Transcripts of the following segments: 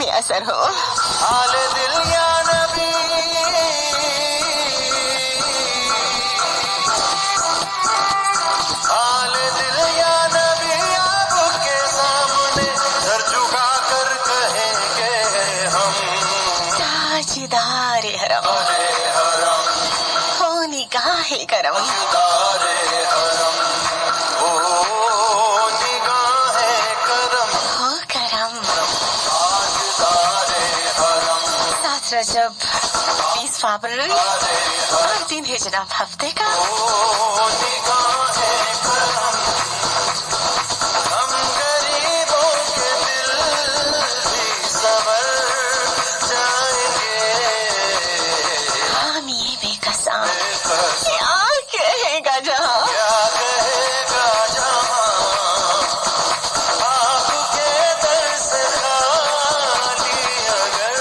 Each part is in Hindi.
में असर हो। आले दिल या नबी, आले दिल या नबी, आपके सामने सर झुका कर कहेंगे हम, ताजदार हरम हो निगाहे करम, तारे हरम ओ निगाहे करम, हो करम। ताजदारे हरम, 7 रजब 20 फरवरी और 3 हिजरा हफ्ते का ओ निगाहे करम, हम गरीबों के दिल भी संवर जाएंगे, हामी बेकसां क्या कहेगा जहां, क्या कहेगा जहां, आपके दर से खाली अगर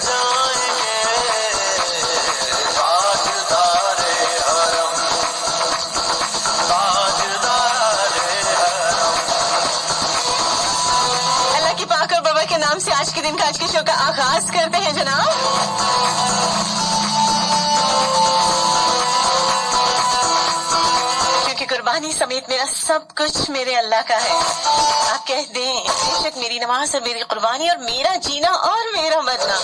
जाएंगे, ताजदारे हरम, ताजदारे हरम। अल्लाह की पाक और बाबा के नाम से आज के दिन का आज के शो का आगाज करते हैं जनाब। क्योंकि कुर्बानी समेत मेरा सब कुछ मेरे अल्लाह का है। आप कह दें बेशक मेरी नमाज और मेरी कुर्बानी और मेरा जीना और मेरा मरना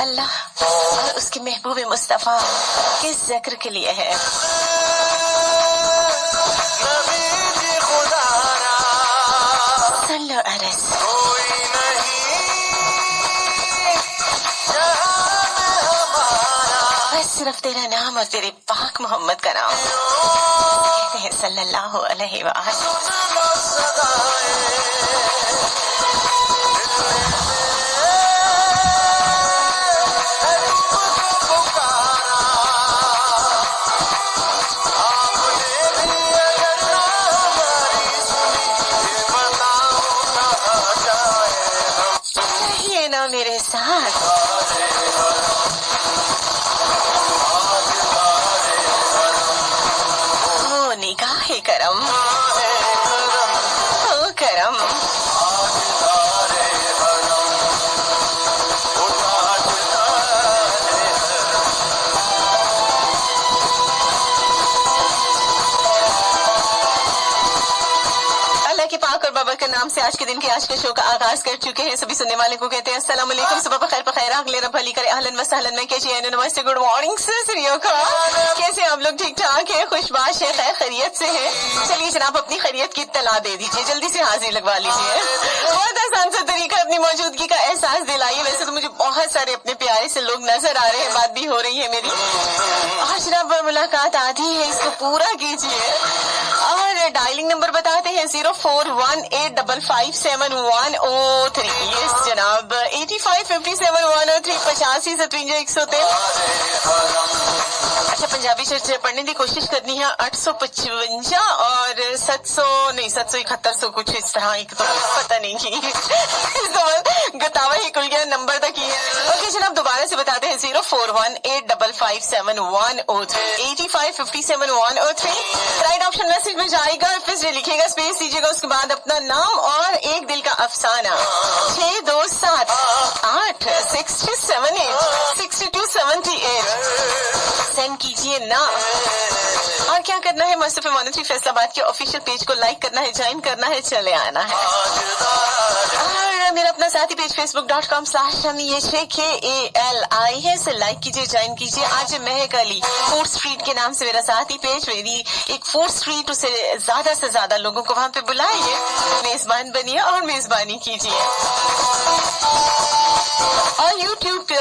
अल्लाह और उसके महबूब मुस्तफ़ा के जिक्र के लिए है। नबी जी खुदारा सल्लो अलैहि कोई नहीं जहां में हमारा, बस सिर्फ तेरा नाम और तेरे पाक मोहम्मद का नाम कहते हैं सल्लल्लाहु अलैहि वसल्लम। सुन लो सदाएं दिल में तुमको पुकारा, आपने भी अगर ना हमारी सुनी, ये बताओ कहाँ जाए हम, रहिए ना मेरे साथ तारे हरम, ताजदारे हरम, हो निगाहे करम, निगाहे करम, हो करम। ताजदारे हरम, ओ ताजदारे हरम। अल्लाह के पाक और बाबा के नाम से आज के दिन के आज के शो का आगाज कर चुके हैं। सभी सुनने वाले को कहते हैं अस्सलाम वालेकुम, सुबह बखैर बखैर, अगले रब भली करे, अहलन व सहलन में कैसे, नमस्ते, गुड मॉर्निंग सरियों का। कैसे आप लोग? ठीक ठाक है, खुशबाश है, खैर खैरियत से है। चलिए जनाब अपनी खैरियत की इत्तला दे दीजिए, जल्दी से हाजिर लगवा लीजिए। बहुत आसान सा तरीका अपनी मौजूदगी का एहसास दिलाइए। वैसे तो मुझे बहुत सारे अपने प्यारे से लोग नजर आ रहे हैं, बात भी हो रही है मेरी। आज जनाब मुलाकात आधी है, इसको पूरा कीजिए और डायलिंग नंबर बताते हैं 0418557103। यस जनाब 8557 103 85 57 103। अच्छा पंजाबी से पढ़ने की कोशिश करनी है 855 और 700 नहीं 771 कुछ इस तरह, एक तो पता नहीं की गतावा ही खुल गया नंबर तक ही है। ओके जनाब दोबारा से बताते हैं 0418557103 8557 राइट ऑप्शन मैसेज में जाएगा, फिर से लिखिएगा, स्पेस दीजिएगा, उसके बाद अपना नाम और एक दिल का अफसाना 62786278 सेंड कीजिए ना। और क्या करना है, मसरफ मोनेटरी फैसलाबाद के ऑफिशियल पेज को लाइक करना है, ज्वाइन करना है, चले आना है। और मेरा अपना साथी पेज facebook.com/HAKALI है, इसे लाइक कीजिए, ज्वाइन कीजिए। आज महक अली फूड स्ट्रीट के नाम से मेरा साथी पेज, मेरी एक फूड स्ट्रीट, उसे ज्यादा से ज्यादा लोगों को वहां पे बुलाइए, मेजबान बनिए और मेजबानी कीजिए। और YouTube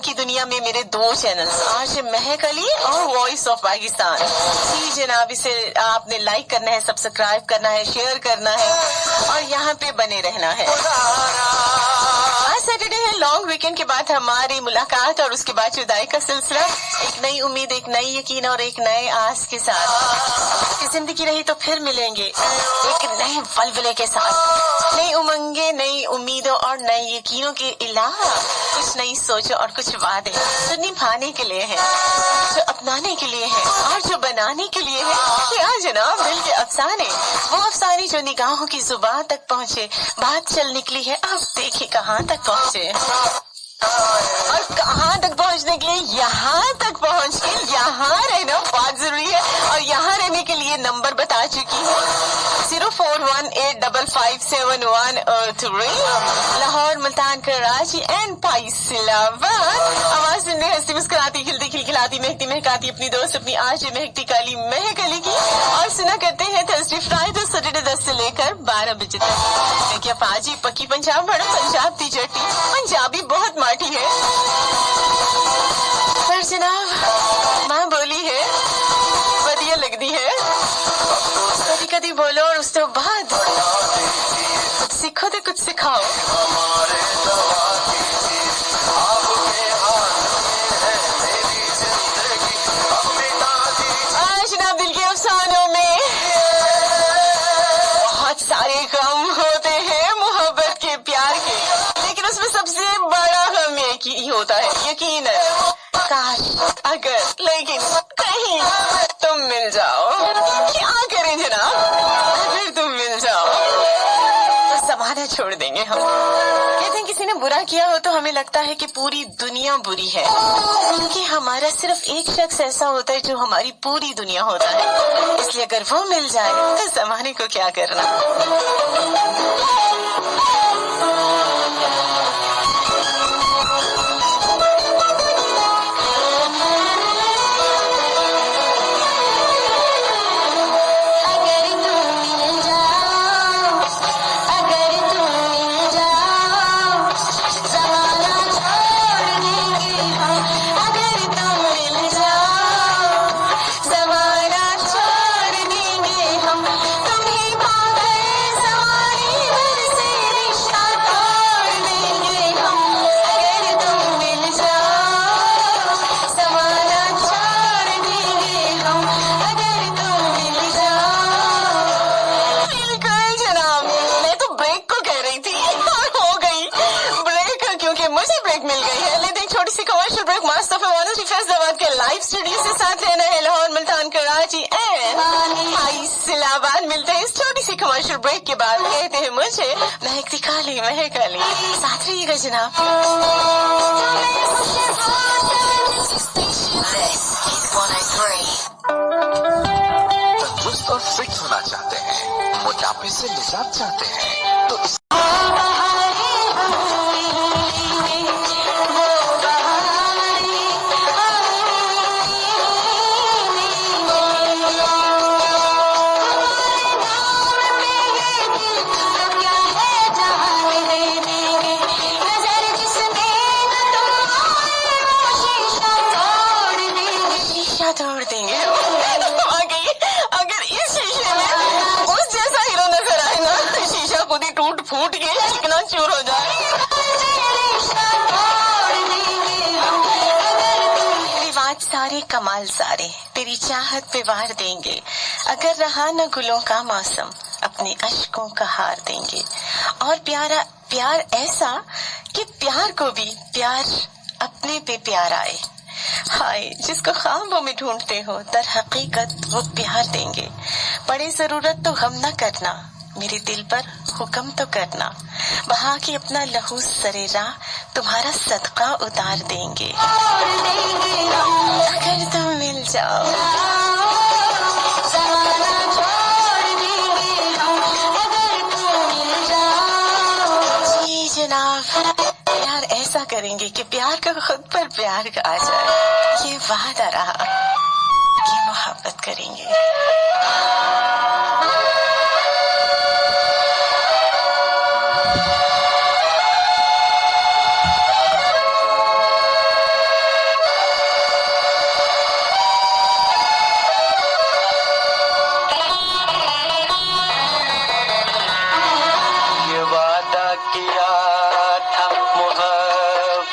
की दुनिया में मेरे 2 चैनल्स, आज महक अली और वॉइस ऑफ पाकिस्तान। जी जनाब, इसे आपने लाइक करना है, सब्सक्राइब करना है, शेयर करना है और यहाँ पे बने रहना है। आज सैटरडे है, लॉन्ग वीकेंड के बाद हमारी मुलाकात और उसके बाद जुदाई का सिलसिला, एक नई उम्मीद, एक नई यकीन और एक नए आस के साथ। जिंदगी रही तो फिर मिलेंगे एक नए वलवले के साथ, नई उमंगे, नई उम्मीदों और नए यकीनों के अलावा कुछ नई सोचों और कुछ वादे जो निभाने के लिए है, जो अपनाने के लिए है और जो बनाने के लिए है। क्या जनाब, दिल के अफसाने, वो अफसाने जो निगाहों की जुबान तक पहुँचे, बात चल निकली है, अब देखिए कहाँ तक पहुँचे और कहाँ तक पहुँचने के लिए यहाँ तक पहुँच के यहाँ रहना बहुत जरूरी है। और यहाँ रहने के लिए नंबर बता चुकी हूँ 0418557103, लाहौर, मुल्तान, कराची एंड फैसलाबाद। आवाज सुनने हंसती मुस्कुराती खिलती खिलखिलाती महकती महकाती अपनी दोस्त अपनी आज महकती काली महक अली की। और सुना करते हैं थर्सडे फ्राइडे सैटरडे 10 से लेकर 12 बजे तक। क्या पाजी पक्की पंजाब बड़ा पंजाब दी जट्टी पंजाबी बहुत माटी है, पर जनाब माँ बोली है बढ़िया लगती है। कभी कभी बोलो और उसके बाद कुछ सीखो तो कुछ सिखाओ। हमारे दवा कीजिए, आपके हाथ में है मेरी जिंदगी, अपना दीजिए। आज जनाब दिल के अफसानों में बहुत सारे गम होते हैं मोहब्बत के, प्यार के, लेकिन उसमें सबसे बड़ा गम एक ही होता है, यकीन है। काश, अगर, लेकिन, कहीं तुम मिल जाओ, क्या करें जनाब, अगर तुम मिल जाओ तो जमाना छोड़ देंगे हम। कहते हैं किसी ने बुरा किया हो तो हमें लगता है कि पूरी दुनिया बुरी है, क्योंकि हमारा सिर्फ एक शख्स ऐसा होता है जो हमारी पूरी दुनिया होता है। इसलिए अगर वो मिल जाए तो जमाने को क्या करना। लाइव स्टूडियो से साथ रहना है लाहौर, मुल्तान, कराची एंड फैसलाबाद। मिलते हैं इस छोटी सी कमर्शियल ब्रेक के बाद। कहते हैं मुझे महकती काली महक अली, साथ रहिएगा जनाब। तंदुरुस्त और फिट होना चाहते हैं, मोटापे से निजात चाहते हैं तो तोड़ देंगे। अगर इस शीशे में उस जैसा हीरो नजर आए ना, शीशा खुद ही टूट फूट के चिकना चूर हो जाए। रिवाज सारे कमाल सारे तेरी चाहत पे वार देंगे, अगर रहा न गुलों का मौसम अपने अश्कों का हार देंगे। और प्यार ऐसा कि प्यार को भी प्यार अपने पे प्यार आए। हाय, जिसको ख्वाबों में ढूंढते हो दर हकीकत वो प्यार देंगे। पड़े जरूरत तो गम न करना, मेरे दिल पर हुक्म तो करना, बहा के अपना लहू सरे राह तुम्हारा सदका उतार देंगे। अगर तुम मिल जाओ जी जनाब, प्यार ऐसा करेंगे कि प्यार का खुद पर प्यार आ जाए। ये वादा रहा कि मोहब्बत करेंगे। ये वादा किया था मोहब्बत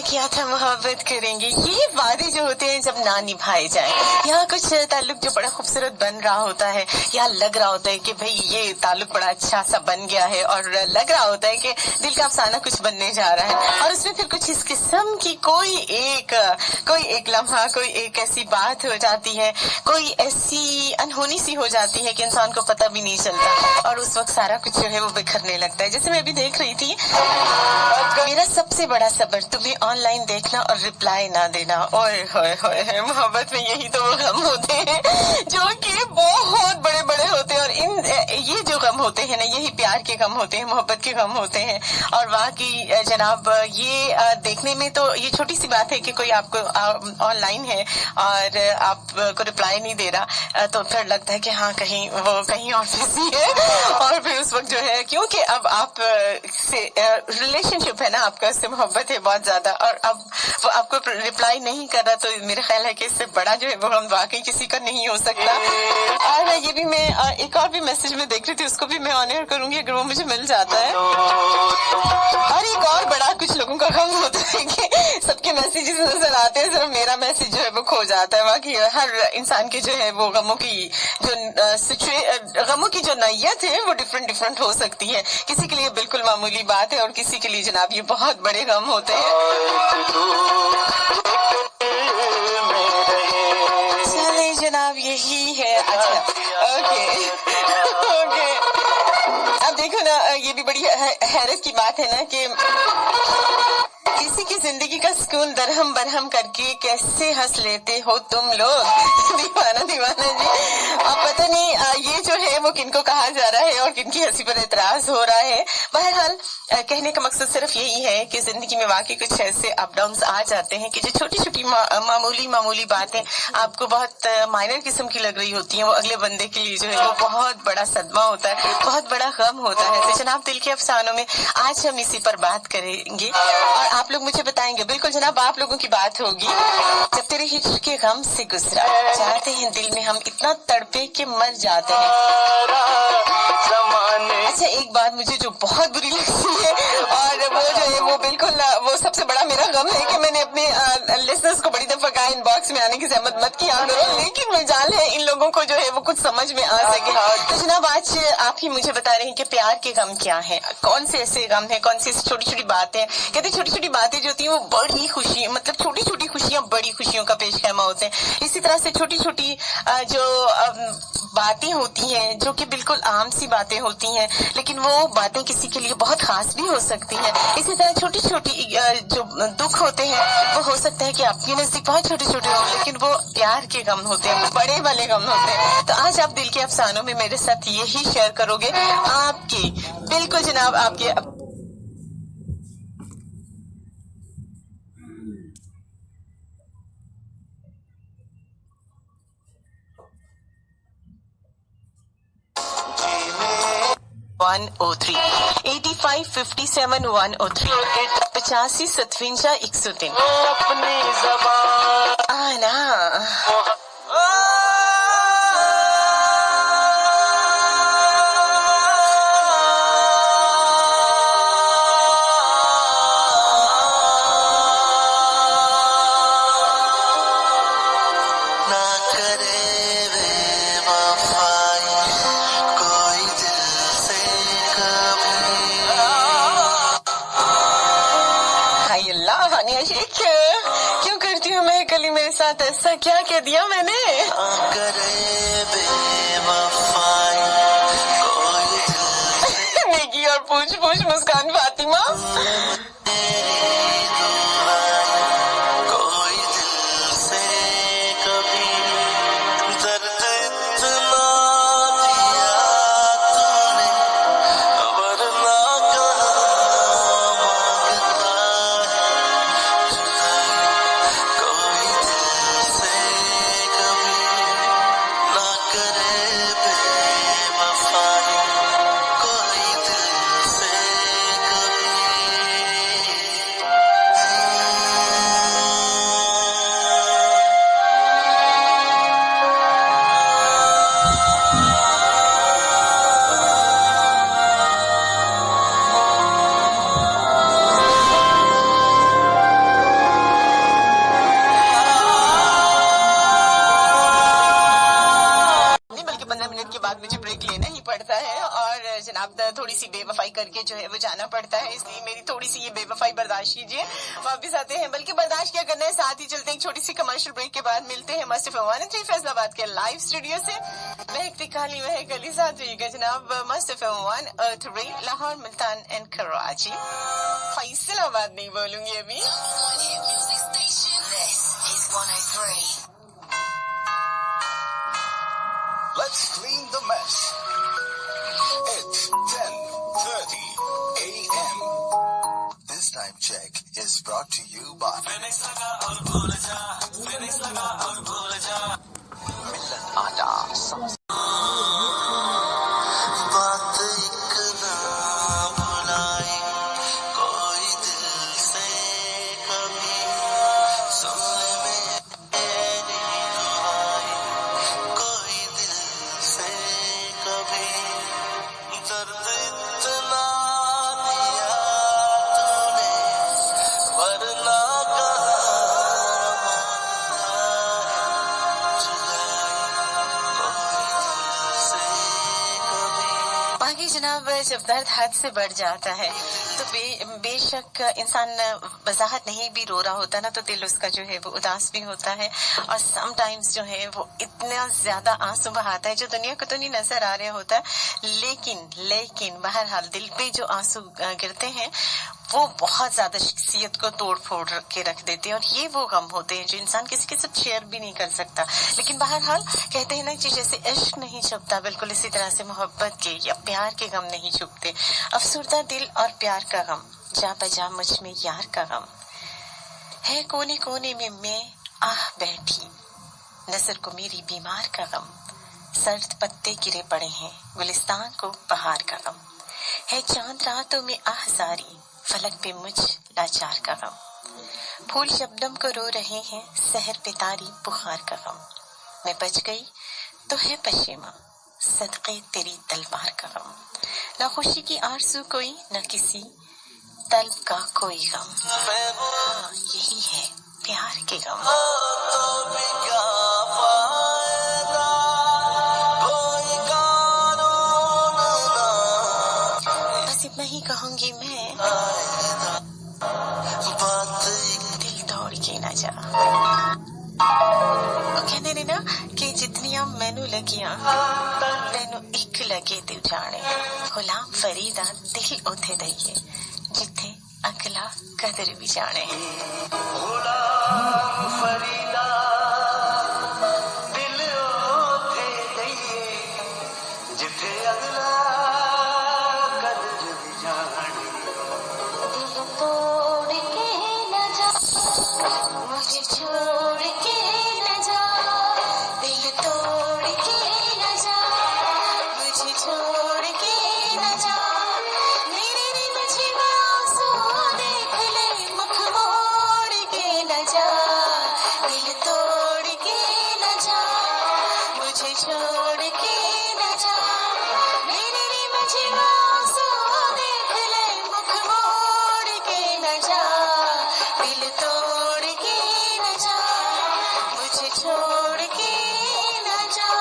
किया था मोहब्बत करेंगे, ये वादे जो होते हैं जब ना निभाए जाए, यहाँ कुछ ताल्लुक जो बड़ा खूबसूरत बन रहा होता है, या लग रहा होता है कि भाई ये ताल्लुक बड़ा अच्छा सा बन गया है, और लग रहा होता है कि दिल का अफसाना कुछ बनने जा रहा है, और उसमें फिर कुछ इस किस्म की कोई एक लम्हा, कोई एक ऐसी बात हो जाती है, कोई ऐसी अनहोनी सी हो जाती है कि इंसान को पता भी नहीं चलता, और उस वक्त सारा कुछ जो है वो बिखरने लगता है। जैसे मैं अभी देख रही थी, मेरा सबसे बड़ा सब्र तुम्हें ऑनलाइन देखना और रिप्लाई ना देना। ओए होए होए, मोहब्बत में यही तो वो गम होते हैं जो कि बहुत बड़े बड़े होते हैं, और ये जो गम होते हैं ना, यही प्यार के गम होते हैं, मोहब्बत के गम होते हैं। और वाकई जनाब, ये देखने में तो ये छोटी सी बात है कि कोई आपको ऑनलाइन है और आपको रिप्लाई नहीं दे रहा, तो फिर लगता है कि हाँ कहीं और बिजी है, और फिर उस वक्त जो है, क्योंकि अब आप से रिलेशनशिप है ना आपका, उससे मोहब्बत है बहुत ज्यादा, और अब वो आपको रिप्लाई नहीं कर रहा, तो मेरा ख्याल है कि इससे बड़ा जो है वो हम वाकई किसी का नहीं हो सकता। और ये भी मैं एक और भी मैसेज में देख रही थी, उसको भी मैं ऑन एयर करूंगी अगर वो मुझे मिल जाता है। और एक और बड़ा कुछ लोगों का गम होता है कि सबके मैसेजेस नजर आते हैं, सिर्फ मेरा मैसेज जो है वो खो जाता है। बाकी हर इंसान के जो है वो गमों की जो नैयत है वो डिफरेंट हो सकती है। किसी के लिए बिल्कुल मामूली बात है, और किसी के लिए जनाब ये बहुत बड़े गम होते हैं। चले जनाब, यही है। अच्छा, ओके। अब देखो ना, ये भी बड़ी हैरत की बात है ना कि किसी की जिंदगी का सुकून दरहम बरहम करके कैसे हंस लेते हो तुम लोग। दीवाना जी, अब पता नहीं ये जो है वो किनको कहा जा रहा है और किनकी हंसी पर एतराज हो रहा है। बहरहाल कहने का मकसद सिर्फ यही है कि जिंदगी में वाकई कुछ ऐसे अप डाउन आ जाते हैं कि जो छोटी छोटी मामूली बातें आपको बहुत माइनर किस्म की लग रही होती हैं, वो अगले बंदे के लिए जो है वो बहुत बड़ा सदमा होता है, बहुत बड़ा गम होता है। तो जनाब, दिल के अफसानों में आज हम इसी पर बात करेंगे, और आप लोग मुझे बताएंगे। बिल्कुल जनाब, आप लोगों की बात होगी। जब तेरे हिज्र के गम से गुजरा, चाहते हैं दिल में हम इतना तड़पे के मर जाते हैं। अच्छा, एक बात मुझे जो बहुत बुरी लगती है, और वो जो है वो बिल्कुल वो सबसे बड़ा मेरा गम है कि मैंने अपने लिसनर्स को बड़ी दफा कहा इनबॉक्स में आने की जहमत मत किया करो, लेकिन मजाल है इन लोगों को जो है वो कुछ समझ में आ सके। तो जनाब, आज आप ही मुझे बता रहे हैं कि प्यार के गम क्या है, कौन से ऐसे गम है, कौन सी ऐसी छोटी छोटी बातें। कहते छोटी छोटी बातें जो होती है वो बड़ी खुशी, मतलब छोटी छोटी खुशियां बड़ी खुशियों का पेश खैमा होते हैं। इसी तरह से छोटी छोटी जो बातें होती हैं, जो कि बिल्कुल आम सी बातें होती हैं, लेकिन वो बातें किसी के लिए बहुत खास भी हो सकती हैं। इसी तरह छोटी छोटी जो दुख होते हैं, वो हो सकता है कि आपके नजदीक बहुत छोटे छोटे हों, लेकिन वो प्यार के गम होते हैं, बड़े वाले गम होते हैं। तो आज आप दिल के अफसानों में मेरे साथ यही शेयर करोगे, आपके बिल्कुल जनाब, आपके 103 85 57 103 85 57 103 अपनी ज़बान आना। ना करे बेवफाई कोई दिल से कभी। हाय अल्लाह, हानिया शेख, क्यों करती हूँ मैं कली मेरे साथ ऐसा, क्या कह दिया मैंने? ना करे बेवफाई कोई दिल से नेकी और पूछ पूछ मुस्कान फातिमा। तेरी दुआएं कोई दिल से कभी। दर्द इतना दिया तूने वरना कहाँ मांगता है जुदाई कोई दिल से कभी। ना करे बेवफाई कोई दिल से कभी। जनाब थोड़ी सी बेवफाई करके जो है वो जाना पड़ता है, इसलिए मेरी थोड़ी सी ये बेवफाई बर्दाश्त कीजिए। वापस आते हैं, बल्कि बर्दाश्त क्या करना है, साथ ही चलते हैं एक छोटी सी कमर्शियल ब्रेक के बाद मिलते हैं मस्ट एफएम 103 फैसलाबाद के लाइव स्टूडियो से। महकती काली महकली साथ रहिएगा जनाब, must FM 103 Lahore, Multan and Karachi. Faisalabad नहीं बोलूंगी अभी। Let's clean the mess. It's 10:30 a.m. This time check is brought to you by Millet Atta. बात एक ना भुलाए कोई दिल से कभी, सुनने में नहीं आए कोई दिल से कभी, दर्द इतना दिया तूने वरना बाकी जनाब जब दर्द हद से बढ़ जाता है तो बेशक इंसान वजाहत नहीं भी रो रहा होता ना, तो दिल उसका जो है वो उदास भी होता है, और समटाइम्स जो है वो इतना ज्यादा आंसू बहाता है जो दुनिया को तो नहीं नजर आ रहा होता, लेकिन बहरहाल दिल पे जो आंसू गिरते हैं वो बहुत ज्यादा शख्सियत को तोड़ फोड़ के रख देते हैं, और ये वो गम होते हैं जो इंसान किसी के साथ शेयर भी नहीं कर सकता। लेकिन बहरहाल कहते हैं ना कि जैसे इश्क नहीं छुपता, बिल्कुल इसी तरह से मोहब्बत के या प्यार के गम नहीं छुपते। अफसरदा दिल और प्यार का गम, जा बजा मुझ में यार का गम है, कोने कोने में मैं आह बैठी, नजर को मेरी बीमार का गम, सर्द पत्ते गिरे पड़े हैं गुलिस्तान को बहार का गम है, चांद रातों में आहजारी, फलक पे मुझ लाचार का गम, फूल शबनम को रो रहे हैं, सहर पे तारी बुखार का गम, मैं बच गई तो है पशेमा, सदके तेरी तलवार का गम, ना खुशी की आरज़ू कोई, न किसी तलब का कोई गम। हाँ, यही है प्यार के गम। बस इतना ही कहूंगी मैं, दिल तोड़ के ना जा। कहते ने ना कि जितनियां मैनू लगियां तेनू एक लगे तू जाने, गुलाम फरीदा दिल उथे दईए जिथे अगला कदर भी जाने। गुलाम फरीदा दिल उथे दईए जिथे अगला कदर भी जाने। दिल तोड़ के न जा, मुझे छोड़ के न जा, दिल तोड़ के न जा, मुझे छोड़ के न जा, मेरे मुझे आंसू देख ले, मुख मोड़ के न जा, दिल तोड़ के न जा, मुझे छोड़ के न जा, मेरे मुझे आंसू देख ले, मुख मोड़ के न जा, दिल तोड़ के न जा, मुझे छोड़ के न जा।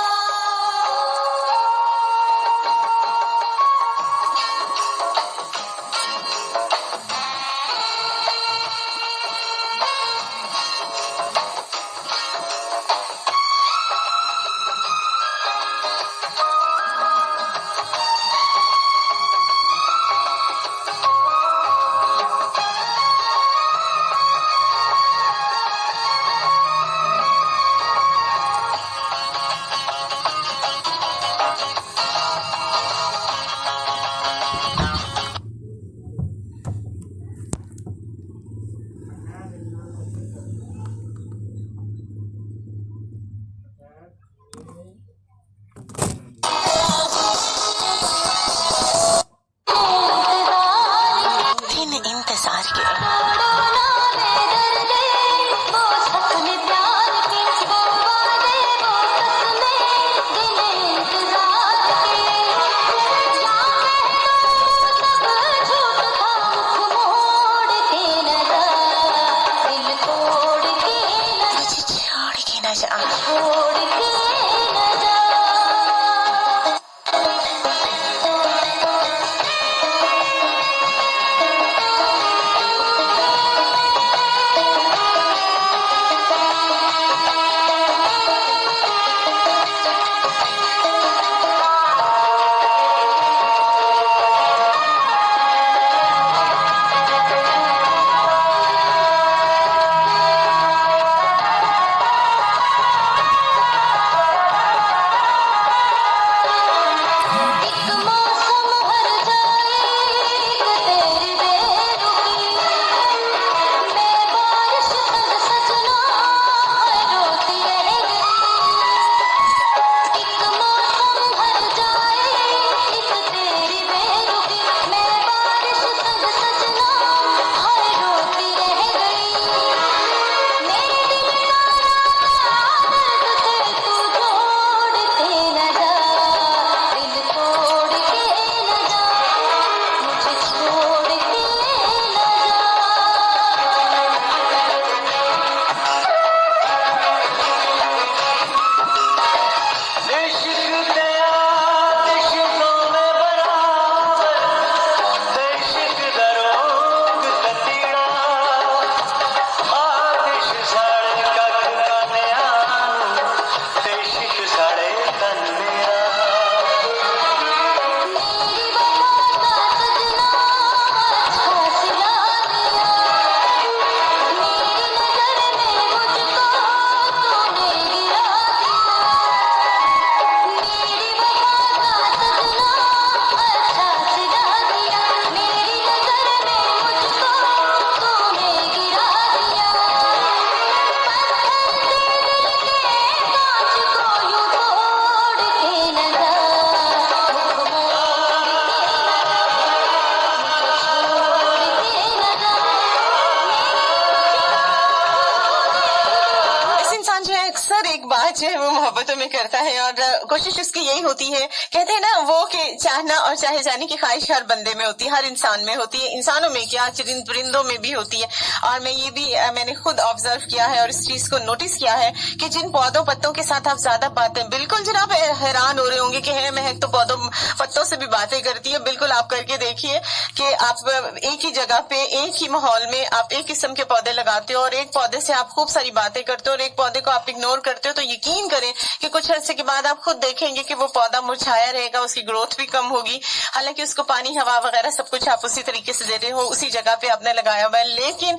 मोहब्बतों में करता है और कोशिश उसकी यही होती है, कहते हैं ना वो कि चाहना और चाहे जाने की ख्वाहिश हर बंदे में होती है, हर इंसान में होती है, इंसानों में क्या परिंदों में भी होती है। और मैं ये भी मैंने खुद ऑब्जर्व किया है और इस चीज को नोटिस किया है कि जिन पौधों पत्तों के साथ आप ज्यादा बातें, बिल्कुल जनाब हैरान हो रहे होंगे कि है महक तो पौधों पत्तों से भी बातें करती है। बिल्कुल आप करके देखिए कि आप एक ही जगह पे एक ही माहौल में आप एक किस्म के पौधे लगाते हो और एक पौधे से आप खूब सारी बातें करते हो और एक पौधे को आप इग्नोर करते हो, तो यकीन करें कि कुछ अर्से के बाद आप खुद देखेंगे कि वो पौधा मुरझाया रहेगा, उसकी ग्रोथ भी कम होगी। हालांकि उसको पानी हवा वगैरह सब कुछ आप उसी तरीके से दे रहे हो, उसी जगह पे आपने लगाया हुआ है, लेकिन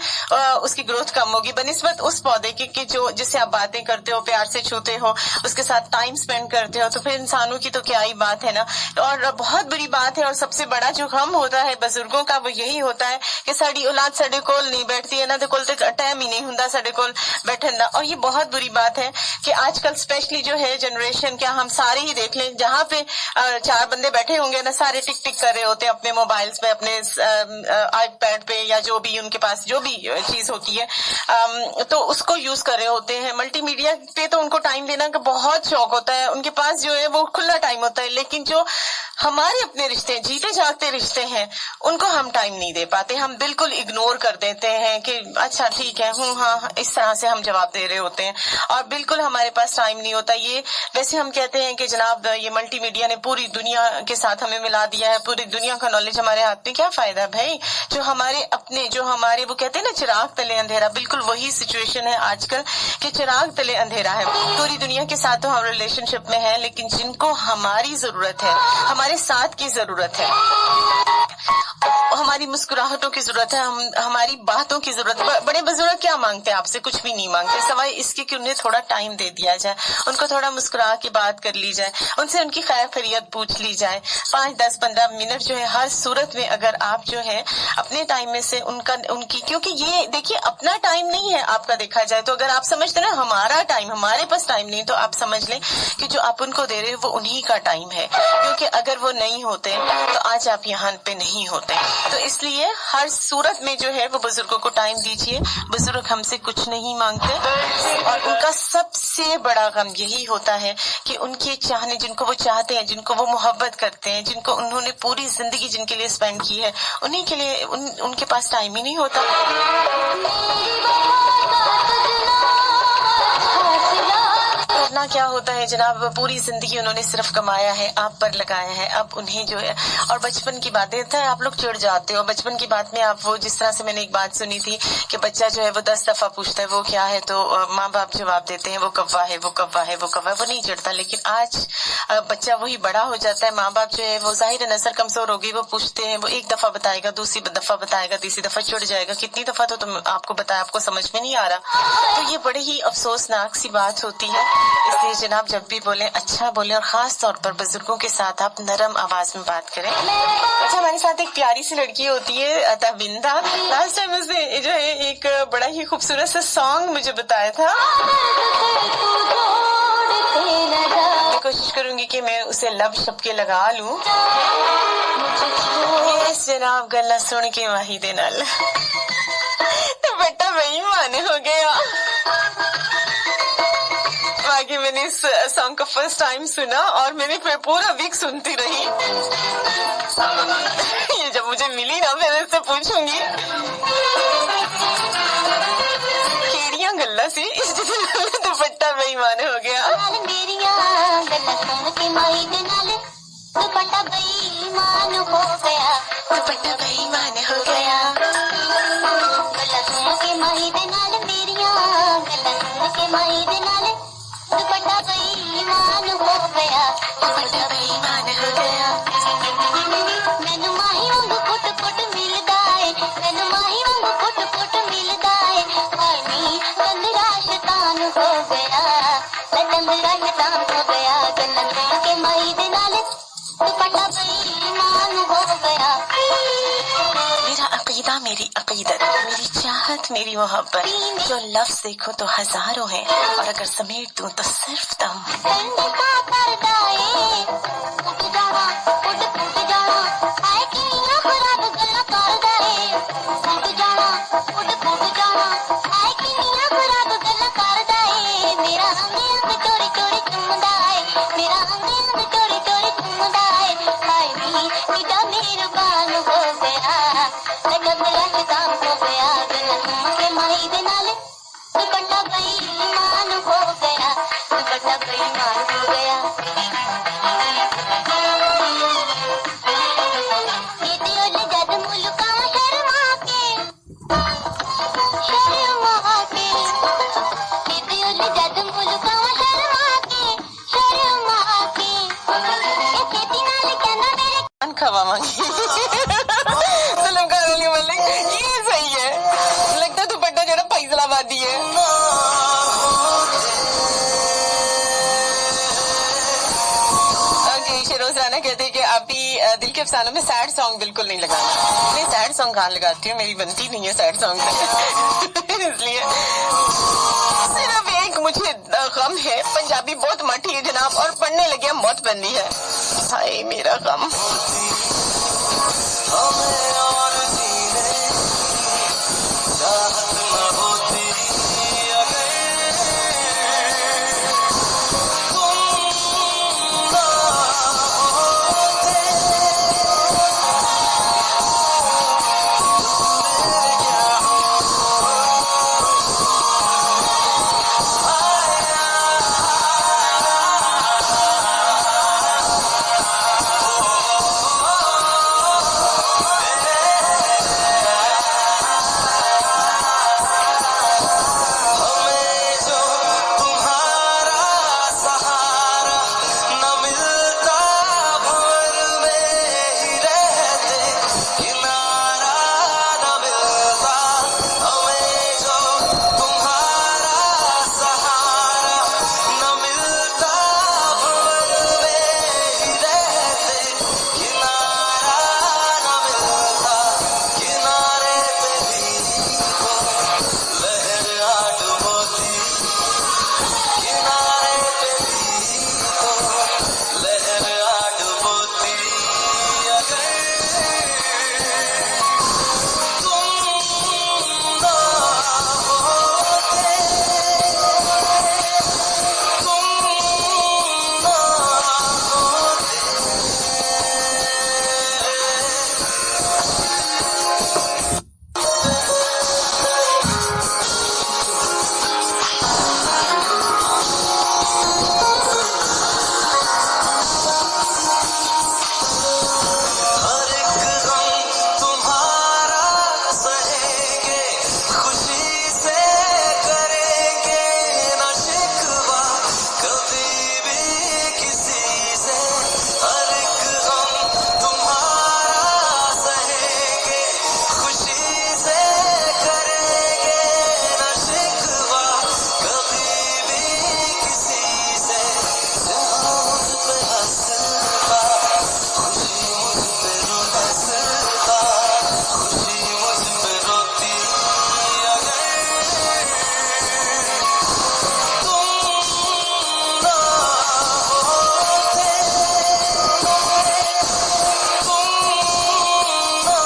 उसकी ग्रोथ कम होगी बनिस्बत उस पौधे की जो जिससे आप बातें करते हो, प्यार से छूते हो, उसके साथ टाइम स्पेंड करते हो। तो फिर इंसानों की तो क्या ही बात है ना। और बहुत बड़ी बात है और सबसे बड़ा जो गम होता है बुजुर्गों का वो यही होता है कि साड़ी औलाद साडे कोल नहीं बैठती है ना, तो कोल तक टाइम ही नहीं हुंदा साडे कोल बैठन दा। और ये बहुत बुरी बात है कि आजकल स्पेशली जो है जनरेशन, क्या हम सारे ही देख लें, जहाँ पे चार बंदे बैठे होंगे ना, सारे टिक टिक कर रहे होते हैं अपने मोबाइल्स पे, अपने आईपैड पे या जो भी उनके पास जो भी चीज होती है, तो उसको यूज कर रहे होते हैं। मल्टीमीडिया पे तो उनको टाइम देना का बहुत शौक होता है, उनके पास जो है वो खुला टाइम होता है, लेकिन जो हमारे अपने रिश्ते, जीते जागते रिश्ते हैं, उनको हम टाइम नहीं दे पाते। हम बिल्कुल इग्नोर कर देते हैं कि अच्छा ठीक है, हाँ, इस तरह से हम जवाब दे रहे होते हैं और बिल्कुल हमारे पास टाइम नहीं होता। ये वैसे हम कहते हैं कि जनाब ये मल्टीमीडिया ने पूरी दुनिया के साथ हमें मिला दिया है, पूरी दुनिया का नॉलेज हमारे हाथ में, क्या फायदा भाई। जो हमारे अपने, जो हमारे वो कहते हैं ना चिराग तले अंधेरा, बिल्कुल वही सिचुएशन है आजकल कि चिराग तले अंधेरा है। पूरी दुनिया के साथ तो हम रिलेशनशिप में है, लेकिन जिनको हमारी जरूरत है, हमारे साथ की जरूरत है, हमारी मुस्कुराहटों की जरूरत है, हमारी बातों की जरूरत है। बड़े बुजुर्ग क्या मांगते हैं आपसे? कुछ भी नहीं मांगते, सवाए इसके कि उन्हें थोड़ा टाइम दे दिया जाए, उनको थोड़ा मुस्कुरा के बात कर ली जाए, उनसे उनकी खैर खैरियत पूछ ली जाए। 5, 10, 15 मिनट जो है हर सूरत में अगर आप जो है अपने टाइम में से उनकी, क्योंकि ये देखिए अपना टाइम नहीं है आपका, देखा जाए तो अगर आप समझते ना हमारा टाइम, हमारे पास टाइम नहीं, तो आप समझ लें कि जो आप उनको दे रहे हो वो उन्हीं का टाइम है, क्योंकि अगर वो नहीं होते तो आज आप यहाँ पे नहीं होते। तो इसलिए हर सूरत में जो है वो बुजुर्गों को टाइम दीजिए। बुजुर्ग हमसे कुछ नहीं मांगते और उनका सबसे बड़ा गम यही होता है कि उनके चाहने, जिनको वो चाहते हैं, जिनको वो मोहब्बत करते हैं, जिनको उन्होंने पूरी जिंदगी जिनके लिए स्पेंड की है, उन्हीं के लिए उनके पास टाइम ही नहीं होता। करना क्या होता है जनाब, पूरी जिंदगी उन्होंने सिर्फ कमाया है, आप पर लगाया है, अब उन्हें जो है, और बचपन की बातें था, आप लोग चिढ़ जाते हो बचपन की बात में। आप वो जिस तरह से मैंने एक बात सुनी थी कि बच्चा जो है वो 10 दफा पूछता है वो क्या है, तो माँ बाप जवाब देते हैं वो कौवा है, वो कौवा है, वो कौवा है, वो नहीं चिढ़ता। लेकिन आज बच्चा वही बड़ा हो जाता है, माँ बाप जो है वो जाहिर नजर कमजोर होगी, वो पूछते हैं, वो एक दफा बताएगा, दूसरी दफा बताएगा, तीसरी दफा चिढ़ जाएगा, कितनी दफा तो तुम आपको बताया, आपको समझ में नहीं आ रहा। तो ये बड़ी ही अफसोसनाक सी बात होती है। इसलिए जनाब जब भी बोले अच्छा बोले, और खास तौर पर बुजुर्गों के साथ आप नरम आवाज में बात करें। अच्छा, हमारे साथ एक प्यारी सी लड़की होती है तविंदा, लास्ट टाइम उसने जो है एक बड़ा ही खूबसूरत सा सॉन्ग मुझे बताया था। मैं कोशिश करूंगी कि मैं उसे लब शब्द लगा लूं। यस जनाब, गल्ला सुन के माही दे नाल तो बेटा वही माने हो गया। बाकी मैंने इस सॉन्ग को फर्स्ट टाइम सुना और मैंने फिर पूरा वीक सुनती रही। ये जब मुझे मिली ना, मैं इससे पूछूंगी केड़ियां गल्ला सी, इस दुपट्टा बेईमान हो गया। दुपट्टा बेईमान हो गया, दुपट्टा बेईमान हो गया। गल्ला सुन के माही दे नाल मेरिया, गल्ला सुन के माही दे नाल दुपट्टा बेईमान हो गया, दुपट्टा बेईमान हो गया। मैनू माही वांगू कुट कुट मिलदा है, मैनू माही वांगू कुट कुट मिलदा है। पानी तंदरा शैतान हो गया, तंदरा शैतान हो गया। गल्ला सुन के माही दे नाल दुपट्टा बेईमान हो गया। मेरा अकीदा, मेरी अकीदत, मेरी चाहत, मेरी मोहब्बत, जो लफ्ज देखो तो हजारों हैं और अगर समेट दूं तो सिर्फ तुम। का करदा है उठ जाना, उठ जाना, आए किया खराब गल्ला करदा है। उठ जाना, उठ जाना, आए किया खराब गल्ला करदा है। मेरा अंग अंग चोरी चोरी हो गया लटक लटकाम हो गया गलत के माही दे नाले दुपट्टा बेईमान हो गया दुपट्टा बेईमान हो गया ये दिल जद मुल्का शर्मा के ये दिल जद मुल्का शर्मा के ये खेती नाल कहना मेरे खवा मांगी जुल्मकार अली मलिक, ये सही है। लगता है दुपट्टा जरा फैसलाबादी है। ओके, शेरोज राना कहते हैं कि आप ही दिल के अफसानों में सैड सॉन्ग बिल्कुल नहीं लगाना। मैं सैड सॉन्ग कहाँ लगाती हूँ, मेरी बनती नहीं है सैड सॉन्ग इसलिए सिर्फ एक मुझे गम है, पंजाबी बहुत मठी है जनाब, और पढ़ने लगे मौत बंदी है। हाय मेरा गम। हमें और जीने चाहत न होती अगर तुम ना होते हमें जो तुम्हारा सहारा न मिलता भंवर में ही रहते किनारा न मिलता हमें जो तुम्हारा सहारा न मिलता भंवर में ही रहते किनारा न मिलता किनारे पे भी लहर आड़ होती किनारे पे भी लहर आड़ होती अगर तुम ना होते तुम ना हर एक गम तुम्हारा सहेंगे खुशी से करेंगे न शिकवा कभी भी किसी से हर एक गम तुम्हारा सहेंगे खुशी से करेंगे न शिकवा कभी भी किसी से जहाँ मुझ पे हंसता खुशी मुझ पे हंसता खुशी मुझ पे रोती अगर तुम ना होते तुम ना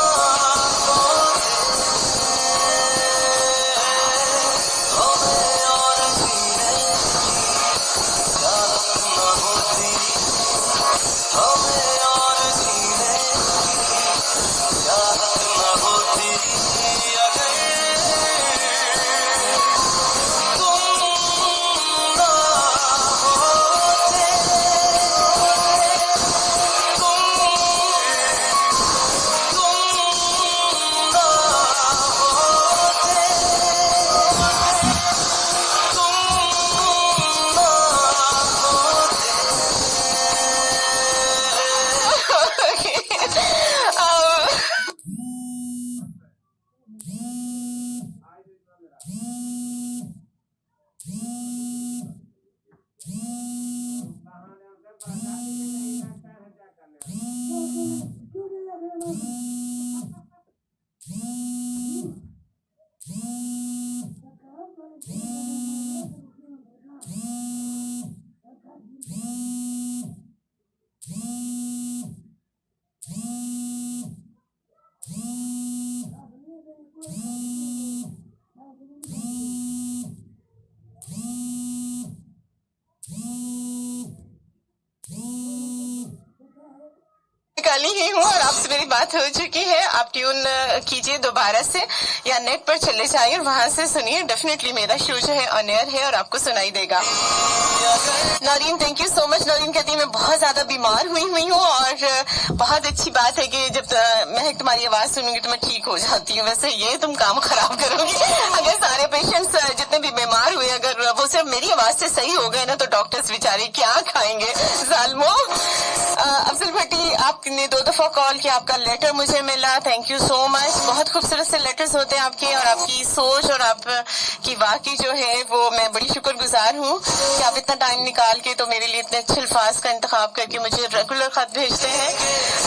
होते हमें और जीने चाहत न होती हमें और जीने चाहत न होती अगर तुम ना होते तुम ना होते तुम ना काली ही हूँ और आपसे मेरी बात हो चुकी है। आप ट्यून कीजिए दोबारा से या नेट पर चले जाइए और वहां से सुनिए। डेफिनेटली मेरा शो जो है ऑन एयर है और आपको सुनाई देगा। Naureen, thank you so much. Naureen कहती है मैं बहुत ज्यादा बीमार हुई हूँ और बहुत अच्छी बात है कि जब मैं तुम्हारी आवाज सुनूंगी तो मैं ठीक हो जाती हूँ। वैसे ये तुम काम खराब करोगी। अगर सारे पेशेंट्स जितने भी बीमार हुए अगर वो सिर्फ मेरी आवाज से सही हो गए ना तो डॉक्टर्स बेचारे क्या खाएंगे जालमो। अफजल भट्टी, आपने 2 दफा कॉल किया, आपका लेटर मुझे मिला, थैंक यू सो मच। बहुत खूबसूरत से लेटर्स होते हैं आपके और आपकी सोच और आपकी वाकई जो है वो मैं बड़ी शुक्रगुजार हूँ कि आप इतना टाइम निकाल के तो मेरे लिए इतने अच्छे अल्फाज का इंतखाब करके मुझे रेगुलर खत भेजते हैं।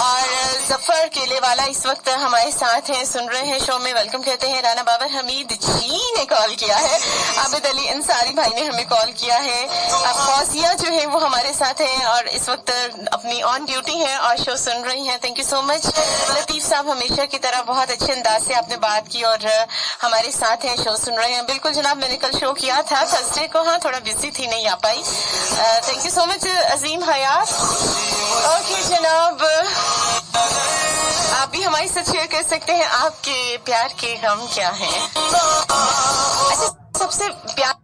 और जफर केले वाला इस वक्त हमारे साथ हैं, सुन रहे हैं शो में, वेलकम कहते हैं। राना बाबर हमीद जी ने कॉल किया है। आबिद अली अंसारी भाई ने हमें कॉल किया है। अब फौजिया जो है वो हमारे साथ हैं और इस वक्त अपनी ऑन ड्यूटी हैं और शो सुन रही हैं, thank you so much. Latif साहब, हमेशा की तरह बहुत अच्छे अंदाज से आपने बात की और हमारे साथ हैं, शो सुन रहे हैं। बिल्कुल जनाब, मैंने कल शो किया था थर्सडे को, हाँ थोड़ा बिजी थी, नहीं आ पाई। Thank you so much Azeem Hayat. Okay जनाब, आप भी हमारे साथ शेयर कर सकते हैं आपके प्यार के गम क्या हैं। अच्छा, सबसे प्यार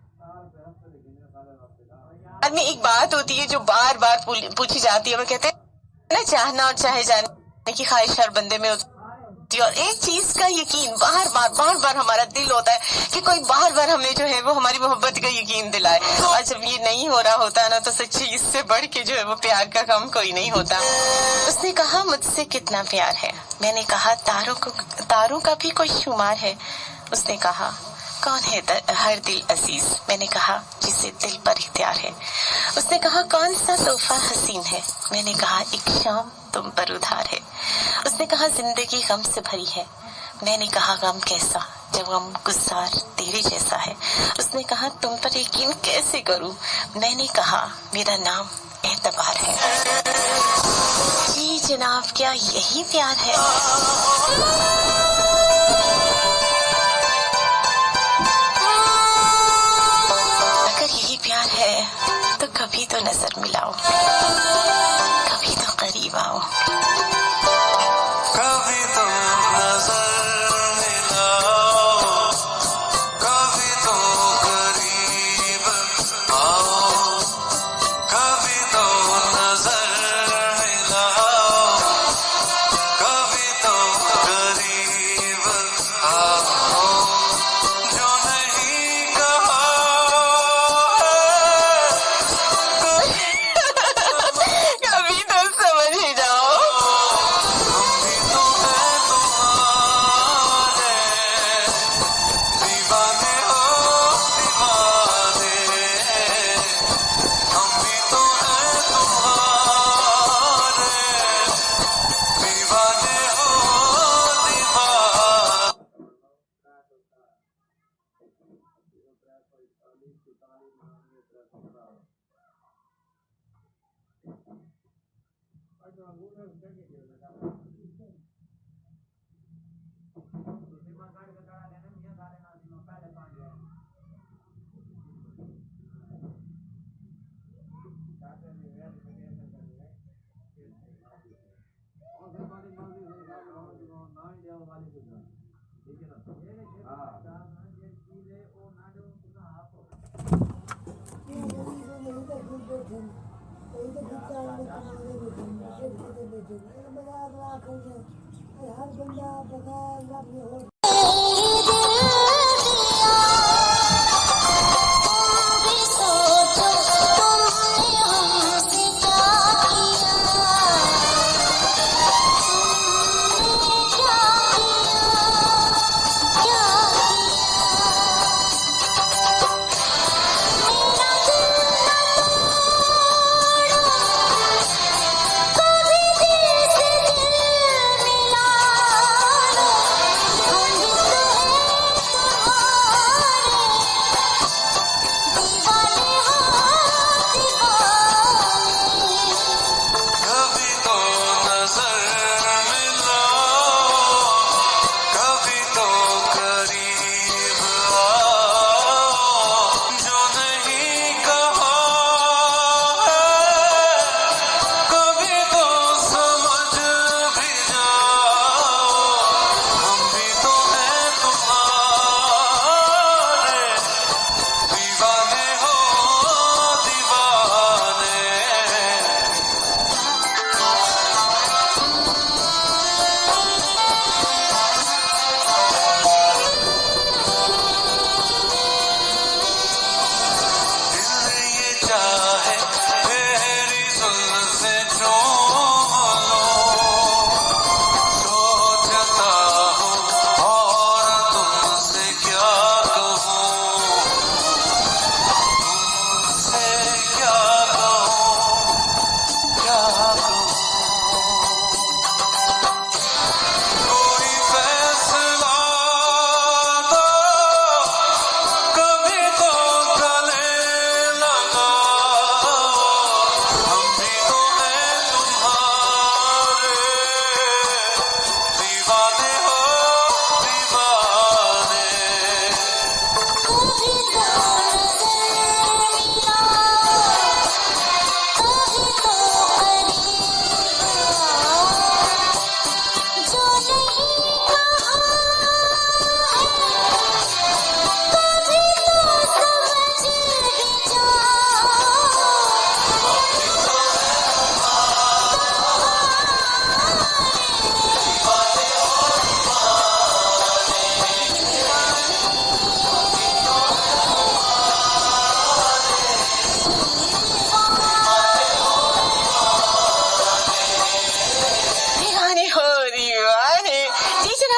में एक बात होती है जो बार बार पूछी जाती है, वो कहते हैं ना चाहना और चाहे जाने की ख्वाहिश हर बंदे में होती है और एक चीज का यकीन बार बार हमारा दिल होता है कि कोई बार बार हमें जो है वो हमारी मोहब्बत का यकीन दिलाए। और जब ये नहीं हो रहा होता ना तो सच्ची इससे बढ़ के जो है वो प्यार का गम कोई नहीं होता। उसने कहा मुझसे कितना प्यार है, मैंने कहा तारों का भी कोई शुमार है। उसने कहा कौन है हर दिल अजीज, मैंने कहा जिसे दिल पर इख्तियार है। उसने कहा कौन सा तोहफा हसीन है, मैंने कहा एक शाम तुम पर उधार है। उसने कहा जिंदगी गम से भरी है, मैंने कहा गम कैसा जब गम गुस्सार तेरे जैसा है। उसने कहा तुम पर यकीन कैसे करूं, मैंने कहा मेरा नाम एतबार है। जी जनाब, क्या यही प्यार है? प्यार है तो कभी तो नजर मिलाओ, कभी तो करीब आओ। कभी तो नजर मिलाओ, कभी तो करीब आओ, कभी तो नजर मिलाओ, कभी तो करीब आओ। जो नहीं कहा कभी तो समझ ही जाओ। दीवाने हो दीवाने, हम भी तो हैं तुम्हारे, दीवाने हो दीवाने। हर बंदा बगैर अपने हो कभी